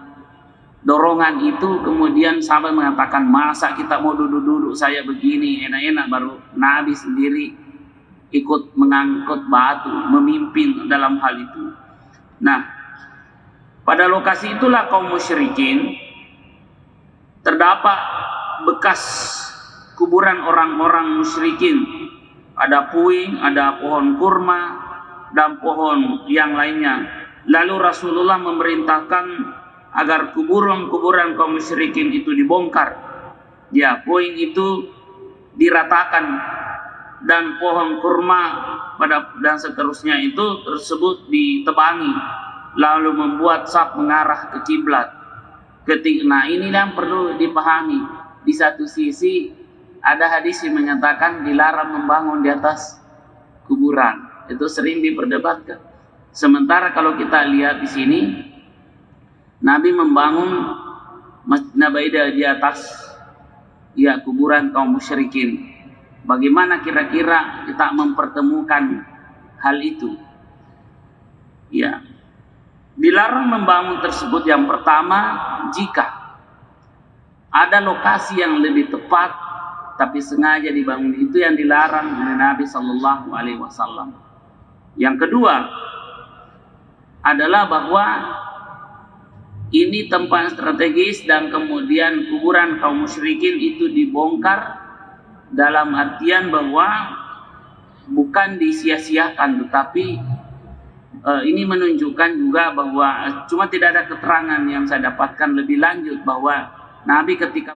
dorongan itu kemudian sahabat mengatakan, masa kita mau duduk-duduk saya begini enak-enak, baru Nabi sendiri ikut mengangkut batu, memimpin dalam hal itu. Nah, pada lokasi itulah kaum musyrikin terdapat bekas kuburan orang-orang musyrikin. Ada puing, ada pohon kurma dan pohon yang lainnya. Lalu Rasulullah memerintahkan agar kuburan-kuburan kaum musyrikin itu dibongkar. Ya, puing itu diratakan dan pohon kurma dan seterusnya itu tersebut ditebangi, lalu membuat saf mengarah ke kiblat. Nah, ini yang perlu dipahami. Di satu sisi ada hadis yang menyatakan dilarang membangun di atas kuburan. Itu sering diperdebatkan. Sementara kalau kita lihat di sini, Nabi membangun Masjid Nabawi di atas ya kuburan kaum musyrikin. Bagaimana kira-kira kita mempertemukan hal itu? Ya, dilarang membangun tersebut yang pertama jika ada lokasi yang lebih tepat tapi sengaja dibangun, itu yang dilarang oleh Nabi Sallallahu Alaihi Wasallam. Yang kedua adalah bahwa ini tempat strategis dan kemudian kuburan kaum musyrikin itu dibongkar dalam artian bahwa bukan disia-siakan, tetapi ini menunjukkan juga bahwa cuma tidak ada keterangan yang saya dapatkan lebih lanjut bahwa Nabi ketika